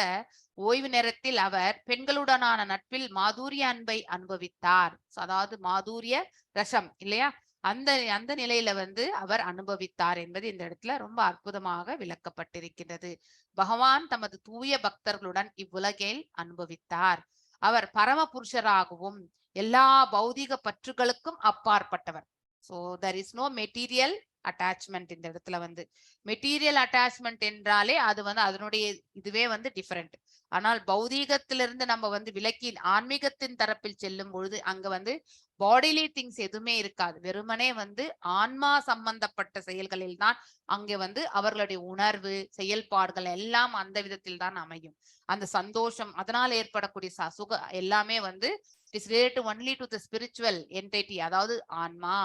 ஓய்வு நேரத்தில் அவர் பெண்களுடனான நட்பில் மாதுரிய அன்பை அனுபவித்தார். அதாவது மாதுரிய ரசம் இல்லையா? அந்த நிலையில வந்து அவர் அனுபவித்தார் என்பது இந்த இடத்துல ரொம்ப அற்புதமாக விளக்கப்பட்டிருக்கின்றது. பகவான் தமது தூய பக்தர்களுடன் இவ்வுலகில் அனுபவித்தார். அவர் பரம புருஷராகவும் எல்லா பௌதிக பற்றுகளுக்கும் அப்பாற்பட்டவர். So there is no material attachment. இந்த இடத்துல வந்து மெட்டீரியல் அட்டாச்மெண்ட் என்றாலே அது வந்து அதனுடைய இதுவே வந்து டிஃபரெண்ட். ஆனால் பௌதீகத்திலிருந்து நம்ம வந்து விலக்கி ஆன்மீகத்தின் தரப்பில் செல்லும் பொழுது அங்க வந்து பாடிலி திங்ஸ் எதுவுமே இருக்காது. வெறுமனே வந்து ஆன்மா சம்பந்தப்பட்ட செயல்களில் தான் அங்கே வந்து அவர்களுடைய உணர்வு செயல்பாடுகள் எல்லாம் அந்த விதத்தில் தான் அமையும். அந்த சந்தோஷம் அதனால் ஏற்படக்கூடிய சுக எல்லாமே வந்து it is related only to the spiritual entity, அதாவது ஆன்மா.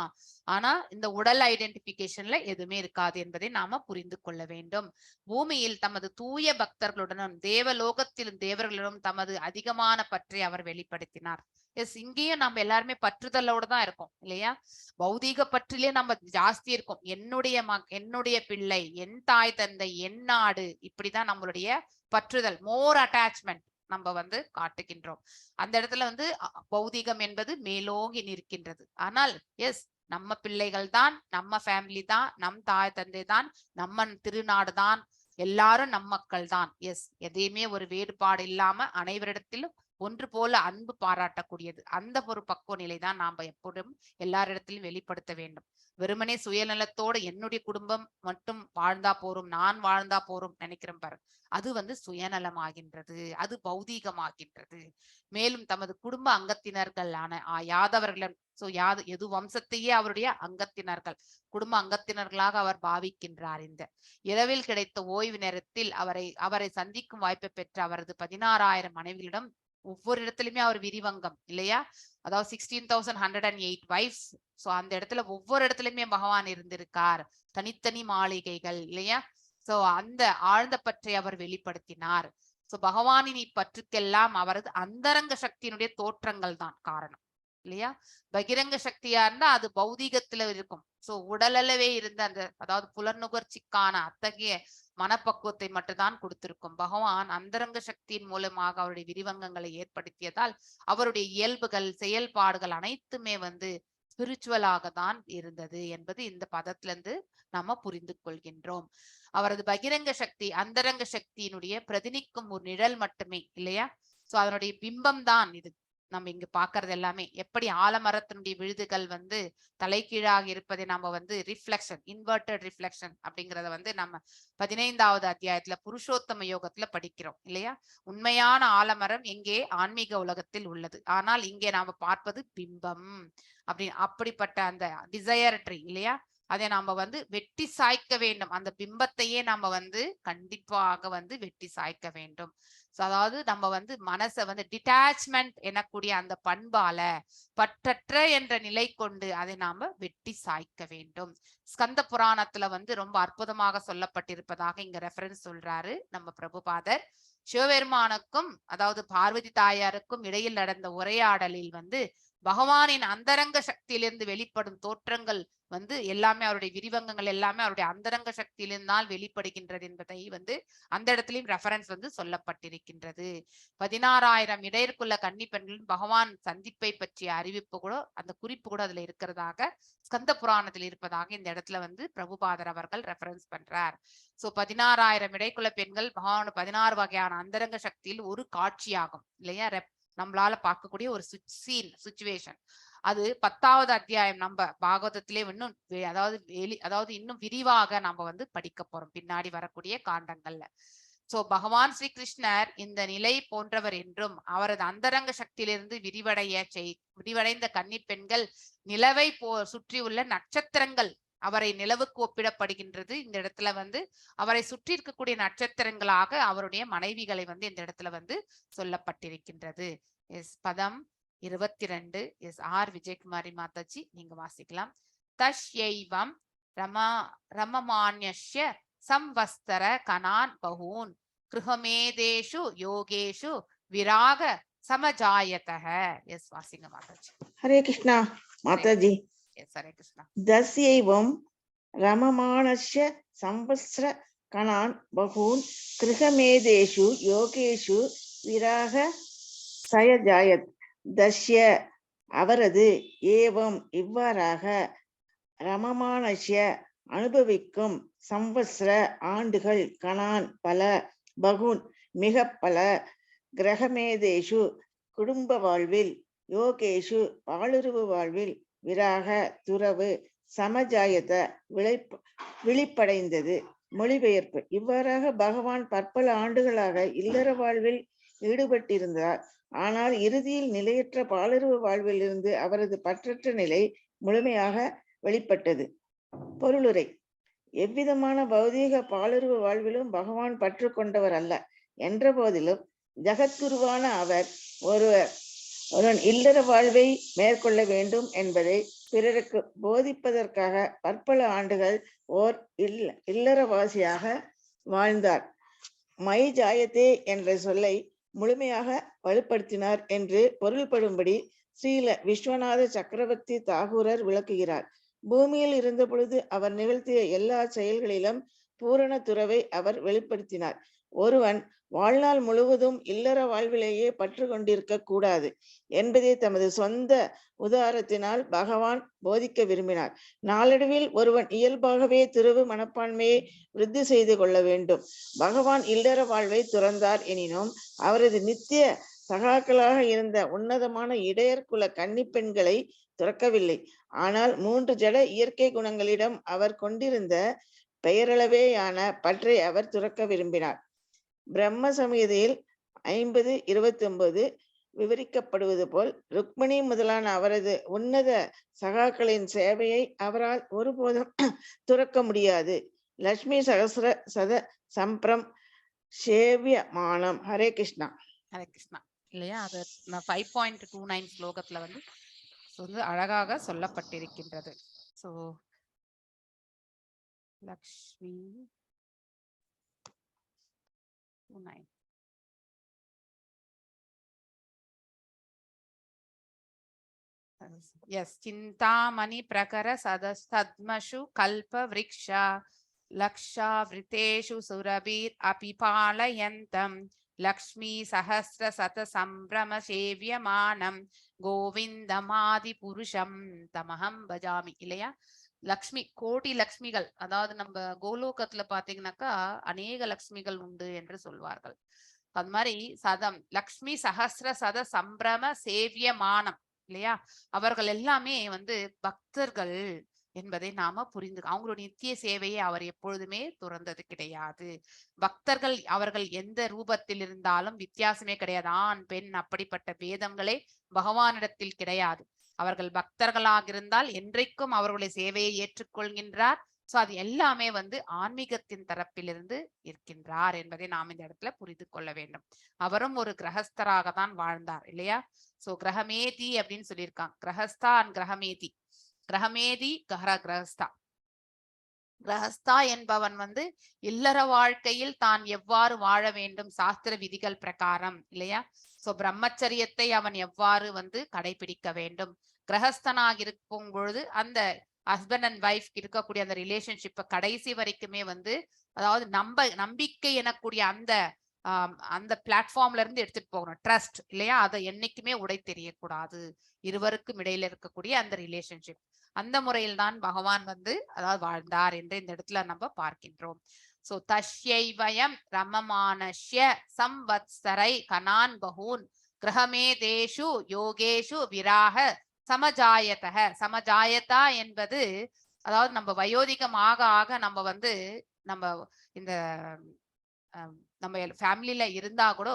ஆனா இந்த உடல் ஐடென்டிபிகேஷன்ல எதுவுமே இருக்காது என்பதை நாம புரிந்து கொள்ள வேண்டும். பூமியில் தமது தூய பக்தர்களுடனும் தேவலோகத்திலும் தேவர்களிடம் தமது அதிகமான பற்றை அவர் வெளிப்படுத்தினார். எஸ், இங்கேயும் நம்ம எல்லாருமே பற்றுதலோட தான் இருக்கோம் இல்லையா? பௌதீக பற்றிலே நம்ம ஜாஸ்தி இருக்கோம். என்னுடைய பிள்ளை, என் தாய் தந்தை, என் நாடு, இப்படிதான் நம்மளுடைய பற்றுதல், மோர் அட்டாச்மெண்ட் நம்ம வந்து காட்டுகின்றோம். அந்த இடத்துல வந்து பௌதீகம் என்பது மேலோங்கி நிற்கின்றது. ஆனால் எஸ், நம்ம பிள்ளைகள் தான், நம்ம ஃபேமிலி தான், நம் தாய் தந்தை தான், நம்ம திருநாடு தான், எல்லாரும் நம் மக்கள் தான். எஸ், எதையுமே ஒரு வேறுபாடு இல்லாம அனைவரிடத்திலும் ஒன்று போல அன்பு பாராட்டக்கூடியது. அந்த ஒரு பக்குவ நிலை தான் நாம எப்போதும் எல்லாரிடத்திலும் வெளிப்படுத்த வேண்டும். வெறுமனே சுயநலத்தோடு என்னுடைய குடும்பம் மட்டும் வாழ்ந்தா போறோம், நான் வாழ்ந்தா போறோம் நினைக்கிறோம் பாரு, அது வந்து சுயநலமாகின்றது, அது பௌதீகமாகின்றது. மேலும் தமது குடும்ப அங்கத்தினர்களான யாதவர்கள், எது வம்சத்தையே அவருடைய அங்கத்தினர்கள், குடும்ப அங்கத்தினர்களாக அவர் பாவிக்கின்றார். இந்த இரவில் கிடைத்த ஓய்வு நேரத்தில் அவரை சந்திக்கும் வாய்ப்பை பெற்ற அவரது 16,000 மனைவிகளிடம் ஒவ்வொரு இடத்துலயுமே அவர் விரிவங்கம் இல்லையா? அதாவது 16,108 வைஃப்ஸ். சோ அந்த இடத்துல ஒவ்வொரு இடத்துலயுமே பகவான் இருந்திருக்கார். தனித்தனி மாளிகைகள் இல்லையா? சோ அந்த ஆழ்ந்த பற்றை அவர் வெளிப்படுத்தினார். சோ பகவானின் இப்பற்றுக்கெல்லாம் அவரது அந்தரங்க சக்தியினுடைய தோற்றங்கள் தான் காரணம் இல்லையா? பகிரங்க சக்தியா இருந்தா அது பௌதீகத்துல இருக்கும். சோ உடலளவே இருந்த அந்த அதாவது புலர்நுகர்ச்சிக்கான அத்தகைய மனப்பக்குவத்தை மட்டும்தான் கொடுத்திருக்கும். பகவான் அந்தரங்க சக்தியின் மூலமாக அவருடைய விரிவங்கங்களை ஏற்படுத்தியதால் அவருடைய இயல்புகள் செயல்பாடுகள் அனைத்துமே வந்து ஸ்பிரிச்சுவலாக தான் இருந்தது என்பது இந்த பதத்துல இருந்து நாம புரிந்து கொள்கின்றோம். அவரது பகிரங்க சக்தி அந்தரங்க சக்தியினுடைய பிரதிநிக்கும் ஒரு நிழல் மட்டுமே இல்லையா? சோ அதனுடைய பிம்பம் தான் இது. நம்ம இங்க பாக்குறது எல்லாமே எப்படி ஆலமரத்தினுடைய விழுதுகள் வந்து தலைகீழாக இருப்பதை நம்ம வந்து ரிஃப்ளெக்ஷன், இன்வெர்டட் ரிஃப்ளெக்ஷன் அப்படிங்கறத வந்து நம்ம 15வது அத்தியாயத்துல புருஷோத்தம யோகத்துல படிக்கிறோம் இல்லையா? உண்மையான ஆலமரம் எங்கே? ஆன்மீக உலகத்தில் உள்ளது. ஆனால் இங்கே நாம பார்ப்பது பிம்பம். அப்படிப்பட்ட அந்த டிசையர் ட்ரீ இல்லையா? அதை நாம வந்து வெட்டி சாய்க்க வேண்டும். அந்த பிம்பத்தையே நம்ம வந்து கண்டிப்பாக வந்து வெட்டி சாய்க்க வேண்டும். அதாவது நம்ம வந்து மனசை வந்து டிட்டாச்மெண்ட் எனக்கூடிய அந்த பண்பால பற்றற்ற என்ற நிலை கொண்டு அதை நாம வெட்டி சாய்க்க வேண்டும். ஸ்கந்த புராணத்துல வந்து ரொம்ப அற்புதமாக சொல்லப்பட்டிருப்பதாக இங்க ரெஃபரன்ஸ் சொல்றாரு நம்ம பிரபுபாதர். சிவபெருமானுக்கும் அதாவது பார்வதி தாயாருக்கும் இடையில் நடந்த உரையாடலில் வந்து பகவானின் அந்தரங்க சக்தியிலிருந்து வெளிப்படும் தோற்றங்கள் வந்து எல்லாமே அவருடைய விரிவங்கங்கள் எல்லாமே அவருடைய அந்தரங்க சக்தியிலிருந்தால் வெளிப்படுகின்றது என்பதை வந்து அந்த இடத்துலயும் ரெஃபரன்ஸ் வந்து சொல்லப்பட்டிருக்கின்றது. 16,000 இடையர்க்குள்ள கன்னி பெண்களின் பகவான் சந்திப்பை பற்றிய அறிவிப்பு கூட அந்த குறிப்பு கூட அதுல இருக்கிறதாக ஸ்கந்த புராணத்தில் இருப்பதாக இந்த இடத்துல வந்து பிரபுபாதர் அவர்கள் ரெஃபரன்ஸ் பண்றார். 16,000 இடைக்குள்ள பெண்கள் பகவான் 16 வகையான அந்தரங்க சக்தியில் ஒரு காட்சியாகும் இல்லையா? நம்மளால பார்க்கக்கூடிய ஒரு சுச்சுவேஷன். அது 10வது அத்தியாயம் நம்ம பாகவதத்திலே இன்னும் அதாவது இன்னும் விரிவாக நம்ம வந்து படிக்க போறோம் பின்னாடி வரக்கூடிய காண்டங்கள்ல. பகவான் ஸ்ரீ கிருஷ்ணர் இந்த நிலை போன்றவர் என்றும் அவரது அந்தரங்க சக்தியிலிருந்து விரிவடைந்த கன்னிப் பெண்கள் நிலவை சுற்றியுள்ள நட்சத்திரங்கள் அவரை நிலவுக்கு ஒப்பிடப்படுகின்றது. இந்த இடத்துல வந்து அவரை சுற்றி இருக்கக்கூடிய நட்சத்திரங்களாக அவருடைய மனைவிகளை வந்து இந்த இடத்துல வந்து சொல்லப்பட்டிருக்கின்றது. பதம் 22 ஆர் விஜயகுமாரி மாதாஜி நீங்க வாசிக்கலாம். தஷ்யைவம் ரமமான்யஸ்ய சம்வஸ்தர கனான் பகூன் கிருஹமேதேஷு யோகேஷு விராக சமஜாயதஹ. எஸ் வாசிங்க மாதாஜி. ஹரே கிருஷ்ணா மாதாஜி. எஸ் ஹரே கிருஷ்ணா. தஸ்யைவம் ரமமானஸ்ய சம்வஸ்ர கணான் பகூன் கிருஹமேதேஷு யோகேஷு விராக சயஜாயத். தஸ்ய அவரது, ஏவம் இவ்வாறாக, ரமமானஸ்ய அனுபவிக்கும், சம்வத்சர ஆண்டுகள், கணான் பல, பகுன் மிக பல, கிரகமேதேஷு குடும்ப வாழ்வில், யோகேஷு பாலுருவு வாழ்வில், விராக துறவு, சமஜாயத விழிப்படைந்தது. மொழிபெயர்ப்பு. இவ்வாறாக பகவான் பற்பல ஆண்டுகளாக இல்லற வாழ்வில் ஈடுபட்டிருந்தார். ஆனால் இறுதியில் நிலையற்ற பாலுருவு வாழ்வில் இருந்து அவரது பற்றற்ற நிலை முழுமையாக வெளிப்பட்டது. பொருளுரை. எவ்விதமான பௌதீக பாலுருவு வாழ்விலும் பகவான் பற்று கொண்டவர் அல்ல என்ற போதிலும் ஜகத்குருவான அவர் ஒருவன் இல்லற வாழ்வை மேற்கொள்ள வேண்டும் என்பதை பிறருக்கு போதிப்பதற்காக பற்பல ஆண்டுகள் ஓர் இல்லறவாசியாக வாழ்ந்தார். மை ஜாயத்தே என்ற சொல்லை முழுமையாக வலுப்படுத்தினார் என்று பொருள்படும்படி ஸ்ரீல விஸ்வநாத சக்கரவர்த்தி தாகூரர் விளக்குகிறார். பூமியில் இருந்த பொழுது அவர் நிகழ்த்திய எல்லா செயல்களிலும் பூரண துறவை அவர் வெளிப்படுத்தினார். ஒருவன் வாழ்நாள் முழுவதும் இல்லற வாழ்விலேயே பற்று கொண்டிருக்க கூடாது என்பதை தமது சொந்த உதாரத்தினால் பகவான் போதிக்க விரும்பினார். நாளடைவில் ஒருவன் இயல்பாகவே துறவு மனப்பான்மையை விருத்தி செய்து கொள்ள வேண்டும். பகவான் இல்லற வாழ்வை துறந்தார் எனினும் அவரது நித்திய சகாக்களாக இருந்த உன்னதமான இடையர்குல கன்னி பெண்களை துறக்கவில்லை. ஆனால் 3 ஜட இயற்கை குணங்களிடம் அவர் கொண்டிருந்த பெயரளவேயான பற்றை அவர் துறக்க விரும்பினார். பிரம்ம சமீதையில் 50:29 விவரிக்கப்படுவது போல் ருக்மிணி முதலான அவரது உன்னத சகாக்களின் சேவையை அவரால் ஒருபோதும் துறக்க முடியாது. லட்சுமி சகஸ்ர சத சம்பிரம் சேவியமானம். ஹரே கிருஷ்ணா. ஹரே கிருஷ்ணா. இல்லையா? அது 5.29 ஸ்லோகத்துல வந்து அழகாக சொல்லப்பட்டிருக்கின்றது. Lakshmi 29. Yes, Chintamani Prakara Sadmashu Kalpa Vriksha Laksha Vriteshu Surabir Apipalayantam Lakshmi Sahasra Sata Sambrama Sevyamanam Govindamadi Purusham Tamaham Bajami. இல்லையா? லக்ஷ்மி, கோடி லக்ஷ்மிகள், அதாவது நம்ம கோலோகத்துல பாத்தீங்கன்னாக்கா அநேக லக்ஷ்மிகள் உண்டு என்று சொல்வார்கள். அது மாதிரி சதம் லக்ஷ்மி சஹஸ்ர சத சம்பிரம சேவியமானம் இல்லையா, அவர்கள் எல்லாமே வந்து பக்தர்கள் என்பதை நாம புரிந்து, அவங்களுடைய நித்திய சேவையை அவர் எப்பொழுதுமே துறந்தது கிடையாது. பக்தர்கள் அவர்கள் எந்த ரூபத்தில் இருந்தாலும் வித்தியாசமே கிடையாது. ஆண் பெண் அப்படிப்பட்ட பேதங்களே பகவானிடத்தில் கிடையாது. அவர்கள் பக்தர்களாக இருந்தால் என்றைக்கும் அவர்களுடைய சேவையை ஏற்றுக்கொள்கின்றார். சோ அது எல்லாமே வந்து ஆன்மீகத்தின் தரப்பிலிருந்து இருக்கின்றார் என்பதை நாம் இந்த இடத்துல புரிந்து கொள்ள வேண்டும். அவரும் ஒரு கிரகஸ்தராக தான் வாழ்ந்தார் இல்லையா. சோ கிரகமேதி அப்படின்னு சொல்லியிருக்காங்க. கிரகஸ்தா அண்ட் கிரகமேதி. கிரகமேதி கிரகஸ்தா. கிரகஸ்தா என்பவன் வந்து இல்லற வாழ்க்கையில் தான் எவ்வாறு வாழ வேண்டும் சாஸ்திர விதிகள் பிரகாரம் இல்லையா. சோ பிரம்மச்சரியத்தை அவன் எவ்வாறு வந்து கடைபிடிக்க வேண்டும். கிரகஸ்தனாக இருக்கும் பொழுது அந்த ஹஸ்பண்ட் அண்ட் ஒய்ஃப் இருக்கக்கூடிய அந்த ரிலேஷன்ஷிப்பை கடைசி வரைக்குமே வந்து, அதாவது நம்பிக்கை எனக்கூடிய அந்த பிளாட்ஃபார்ம்ல இருந்து எடுத்துட்டு போகணும். ட்ரஸ்ட் இல்லையா, அதை என்னைக்குமே உடை தெரியக்கூடாது. இருவருக்கும் இடையில இருக்கக்கூடிய அந்த ரிலேஷன்ஷிப், அந்த முறையில் தான் பகவான் வந்து அதாவது வாழ்ந்தார் என்று இந்த இடத்துல நம்ம பார்க்கின்றோம். So தஸ்யைவயம் ரமமானஸ்ய சம்வத்சரை Canaan பகூன் கிரகமேதேஷு Yogesh Viraga சமஜாயதக. சமஜாயதா என்பது அதாவது நம்ம வயோதிகம் ஆக ஆக நம்ம வந்து நம்ம இந்த நம்ம ஃபேமிலியில இருந்தா கூட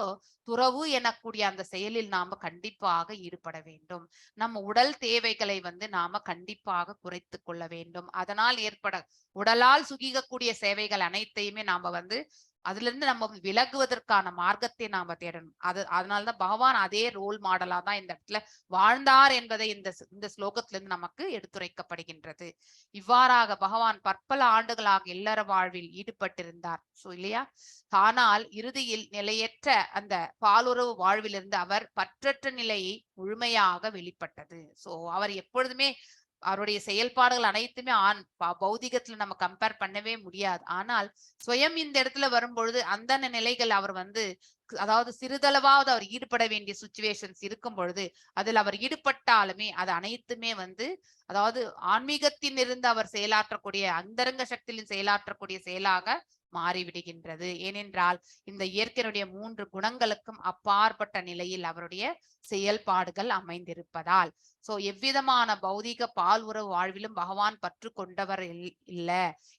துறவு எனக்கூடிய அந்த செயலில் நாம கண்டிப்பாக ஈடுபட வேண்டும். நம்ம உடல் தேவைகளை வந்து நாம கண்டிப்பாக குறைத்து கொள்ள வேண்டும். அதனால் உடலால் சுகிக்கக்கூடிய சேவைகள் அனைத்தையுமே நாம வந்து அதுல இருந்து நம்ம விலகுவதற்கான மார்க்கத்தை நாம தேடணும். அதனாலதான் பகவான் அதே ரோல் மாடலா தான் இந்த இடத்துல வாழ்ந்தார் என்பதை இந்த ஸ்லோகத்திலிருந்து நமக்கு எடுத்துரைக்கப்படுகின்றது. இவ்வாறாக பகவான் பற்பல ஆண்டுகளாக இல்லற வாழ்வில் ஈடுபட்டிருந்தார். சோ இல்லையா. ஆனால் இறுதியில் நிலையற்ற அந்த பாலுறவு வாழ்விலிருந்து அவர் பற்றற்ற நிலையை முழுமையாக வெளிப்பட்டது. சோ அவர் எப்பொழுதுமே அவருடைய செயல்பாடுகள் அனைத்துமே பௌதிகத்துல நம்ம கம்பேர் பண்ணவே முடியாது. ஆனால் சுயம் இந்த இடத்துல வரும்பொழுது அந்த நிலைகள் அவர் வந்து அதாவது சிறிதளவாவது அவர் ஈடுபட வேண்டிய சுச்சுவேஷன்ஸ் இருக்கும் பொழுது அதில் அவர் ஈடுபட்டாலுமே அது அனைத்துமே வந்து அதாவது ஆன்மீகத்தின் இருந்து அவர் செயலாற்றக்கூடிய அந்தரங்க சக்தியின் செயலாற்றக்கூடிய செயலாக மாறிவிடுகின்றது. ஏனென்றால் இந்த இயற்கையினுடைய 3 குணங்களுக்கும் அப்பாற்பட்ட நிலையில் அவருடைய செயல்பாடுகள் அமைந்திருப்பதால். சோ எவ்விதமான பௌதிக பால் உறவு வாழ்விலும் பகவான் பற்று கொண்டவர் இல்ல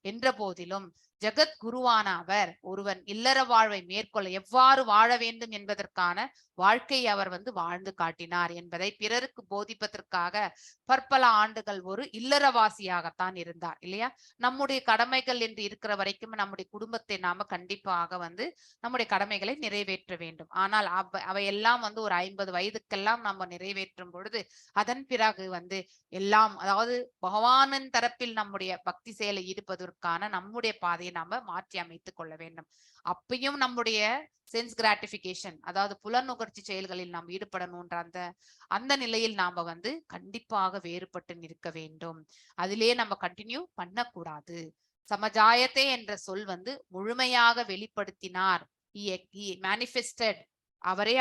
என்ற போதிலும் ஜெகத் குருவான அவர் ஒருவன் இல்லற வாழ்வை மேற்கொள்ள எவ்வாறு வாழ வேண்டும் என்பதற்கான வாழ்க்கையை அவர் வந்து வாழ்ந்து காட்டினார் என்பதை பிறருக்கு போதிப்பதற்காக பற்பல ஆண்டுகள் ஒரு இல்லறவாசியாகத்தான் இருந்தார் இல்லையா. நம்முடைய கடமைகள் என்று இருக்கிற வரைக்கும் நம்முடைய குடும்பத்தை நாம கண்டிப்பாக வந்து நம்முடைய கடமைகளை நிறைவேற்ற வேண்டும். ஆனால் அவையெல்லாம் வந்து ஒரு 50 வயதுக்கெல்லாம் நம்ம நிறைவேற்றும் பொழுது அதன் பிறகு வந்து எல்லாம் அதாவது பகவானின் தரப்பில் நம்முடைய பக்தி செயலை ஈடுபதற்கான நம்முடைய பாதையை நாம மாற்றி அமைத்துக் கொள்ள வேண்டும். அப்பயும் நம்முடைய சென்ஸ் கிராட்டிபிகேஷன் அதாவது புலநுகர்ச்சி செயல்களில் நாம் ஈடுபடணும்ன்ற அந்த நிலையில் நாம வந்து கண்டிப்பாக வேறுபட்டு நிற்க வேண்டும். அதிலே நம்ம கண்டினியூ பண்ணக்கூடாது. சமஜாயத்தே என்ற சொல் வந்து முழுமையாக வெளிப்படுத்தினார். மேனிஃபெஸ்டட். அவரே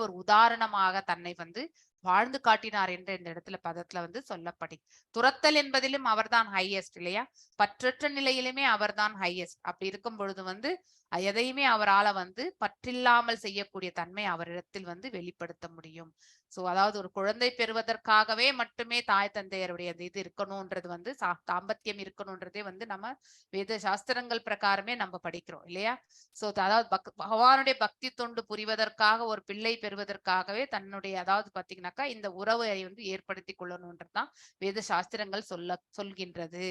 ஒரு உதாரணமாக தன்னை வந்து வாழ்ந்து காட்டினார் என்று இந்த இடத்துல பதத்துல வந்து சொல்லப்படி. துரத்தல் என்பதிலும் அவர்தான் ஹையஸ்ட் இல்லையா. பற்றற்ற நிலையிலுமே அவர்தான் ஹையஸ்ட். அப்படி இருக்கும் பொழுது வந்து எதையுமே அவரால வந்து பற்றில்லாமல் செய்யக்கூடிய தன்மை அவரிடத்தில் வந்து வெளிப்படுத்த முடியும். சோ அதாவது ஒரு குழந்தை பெறுவதற்காகவே மட்டுமே தாய் தந்தையருடைய இது இருக்கணும்ன்றது வந்து தாம்பத்தியம் இருக்கணும்ன்றதே வந்து நம்ம வேத சாஸ்திரங்கள் பிரகாரமே நம்ம படிக்கிறோம் இல்லையா. சோ அதாவது பகவானுடைய பக்தி தொண்டு புரிவதற்காக ஒரு பிள்ளை பெறுவதற்காகவே தன்னுடைய அதாவது பாத்தீங்கன்னாக்கா இந்த உறவை வந்து ஏற்படுத்தி கொள்ளணும்ன்றதுதான் வேத சாஸ்திரங்கள் சொல்கின்றது.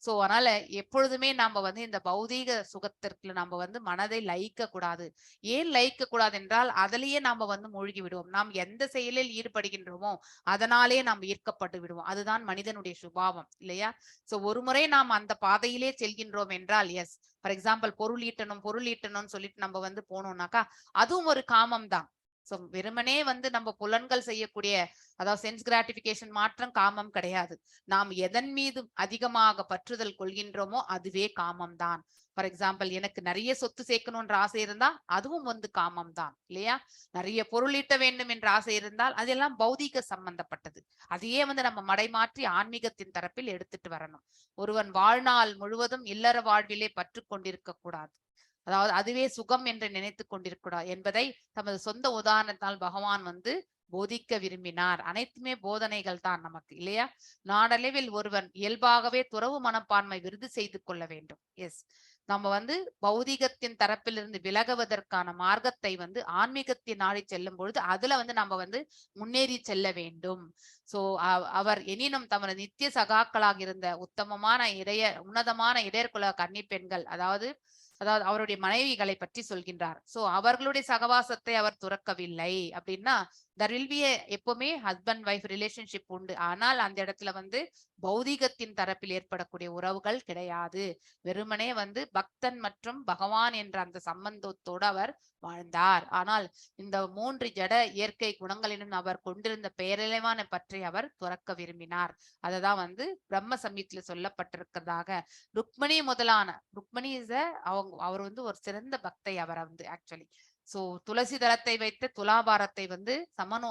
சோ அதனால எப்பொழுதுமே நாம வந்து இந்த பௌதீக சுகத்திற்கு நம்ம வந்து மனதை லயிக்க கூடாது. ஏன் லயிக்க கூடாது என்றால் அதிலேயே நாம வந்து மூழ்கி விடுவோம். நாம் எந்த செயலில் ஈடுபடுகின்றோமோ அதனாலே நாம் ஈர்க்கப்பட்டு விடுவோம். அதுதான் மனிதனுடைய சுபாவம் இல்லையா. சோ ஒரு முறை நாம் அந்த பாதையிலே செல்கின்றோம் என்றால் எஸ் ஃபார் எக்ஸாம்பிள் பொருள் ஈட்டணும்னு சொல்லிட்டு நம்ம வந்து போனோம்னாக்கா அதுவும் ஒரு காமம் தான். சோ வெறுமனே வந்து நம்ம புலன்கள் செய்யக்கூடிய அதாவது சென்ஸ் கிராட்டிபிகேஷன் மாற்றம் காமம் கிடையாது. நாம் எதன் மீது அதிகமாக பற்றுதல் கொள்கின்றோமோ அதுவே காமம் தான். ஃபார் எக்ஸாம்பிள் எனக்கு நிறைய சொத்து சேர்க்கணும்ன்ற ஆசை இருந்தா அதுவும் வந்து காமம் தான் இல்லையா. நிறைய பொருள் ஈட்ட வேண்டும் என்ற ஆசை இருந்தால் அதெல்லாம் பௌதீக சம்பந்தப்பட்டது. அதையே வந்து நம்ம மடைமாற்றி ஆன்மீகத்தின் தரப்பில் எடுத்துட்டு வரணும். ஒருவன் வாழ்நாள் முழுவதும் இல்லற வாழ்விலே பற்று கொண்டிருக்க கூடாது. அதாவது அதுவே சுகம் என்று நினைத்து கொண்டிருக்கூடாது என்பதை தமது சொந்த உதாரணத்தால் பகவான் வந்து போதிக்க விரும்பினார். அனைத்துமே போதனைகள் தான் நமக்கு, இல்லையா? நாடளவில் ஒருவன் இயல்பாகவே துறவு மனப்பான்மை விருது செய்து கொள்ள வேண்டும். எஸ், நம்ம வந்து பௌதிகத்தின் தரப்பிலிருந்து விலகுவதற்கான மார்க்கத்தை வந்து ஆன்மீகத்தின் நாடி செல்லும் பொழுது அதுல வந்து நம்ம வந்து முன்னேறி செல்ல வேண்டும். சோ அவர் எனினும் தமது நித்திய சகாக்களாக இருந்த உன்னதமான இடையர்குல கன்னி பெண்கள், அதாவது அவருடைய மனைவிகளை பற்றி சொல்கின்றார். சோ அவர்களுடைய சகவாசத்தை அவர் துறக்கவில்லை. அப்படின்னா there will be எப்பவுமே ஹஸ்பண்ட் ஒய்ஃப் ரிலேஷன்ஷிப் உண்டு. ஆனால் அந்த இடத்துல வந்து பௌதிகத்தின் தரப்பில் ஏற்படக்கூடிய உறவுகள் கிடையாது. வெறுமனே வந்து பக்தன் மற்றும் பகவான் என்ற அந்த சம்பந்தத்தோடு அவர் வாழ்ந்தார். ஆனால் இந்த 3 ஜட இயற்கை குணங்களிலும் அவர் கொண்டிருந்த பேரளவான பற்றி அவர் துறக்க விரும்பினார். அததான் வந்து பிரம்ம சமீத்துல சொல்லப்பட்டிருக்கிறதாக. ருக்மணி அவர் வந்து ஒரு சிறந்த பக்தை. அவர் வந்து ஆக்சுவலி சோ துளசி தளத்தை வைத்து துலாபாரத்தை வந்து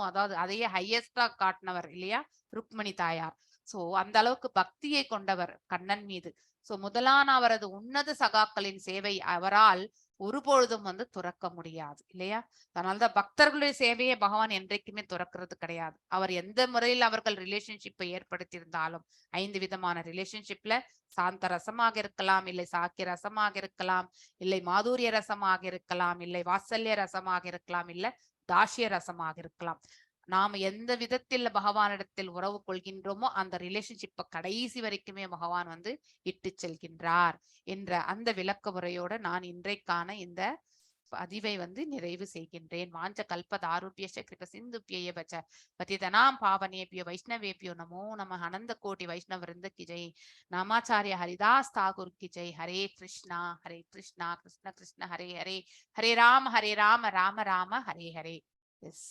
அதாவது அதையே ஹையஸ்டா காட்டினவர், இல்லையா, ருக்மணி தாயார். சோ அந்த அளவுக்கு பக்தியை கொண்டவர் கண்ணன் மீது. சோ முதலான அவரது உன்னத சகாக்களின் சேவை அவரால் ஒருபொழுதும் வந்து துறக்க முடியாது, இல்லையா? அதனாலதான் பக்தர்களுடைய சேவையை பகவான் என்றைக்குமே துறக்கிறது கிடையாது. அவர் எந்த முறையில் அவர்கள் ரிலேஷன்ஷிப்பை ஏற்படுத்தியிருந்தாலும் 5 விதமான ரிலேஷன்ஷிப்ல சாந்த ரசமாக இருக்கலாம், இல்லை சாக்கிய ரசமாக இருக்கலாம், இல்லை மாதுரிய ரசமாக இருக்கலாம், இல்லை வாத்சல்ய ரசமாக இருக்கலாம், இல்ல தாஷ்ய ரசமாக இருக்கலாம். நாம எந்த விதத்தில் பகவானிடத்தில் உறவு கொள்கின்றோமோ அந்த ரிலேஷன்ஷிப்பை கடைசி வரைக்குமே பகவான் வந்து இட்டு செல்கின்றார் என்ற அந்த விளக்க முறையோட நான் இன்றைக்கான இந்த பதிவை வந்து நிறைவு செய்கின்றேன். வாஞ்ச கல்பதாருபிய கிருப சிந்துபிய பச்ச பதிதனாம் பாவனேபியோ வைஷ்ணவேபியோ நமோ நம அனந்த கோட்டி வைஷ்ணவ விருந்த கி ஜெய். நாமாச்சாரிய ஹரிதாஸ் தாகூர் கி ஜெய். ஹரே கிருஷ்ணா கிருஷ்ண கிருஷ்ண ஹரே ஹரே, ஹரே ராம ராம ராம ஹரே ஹரே. எஸ்.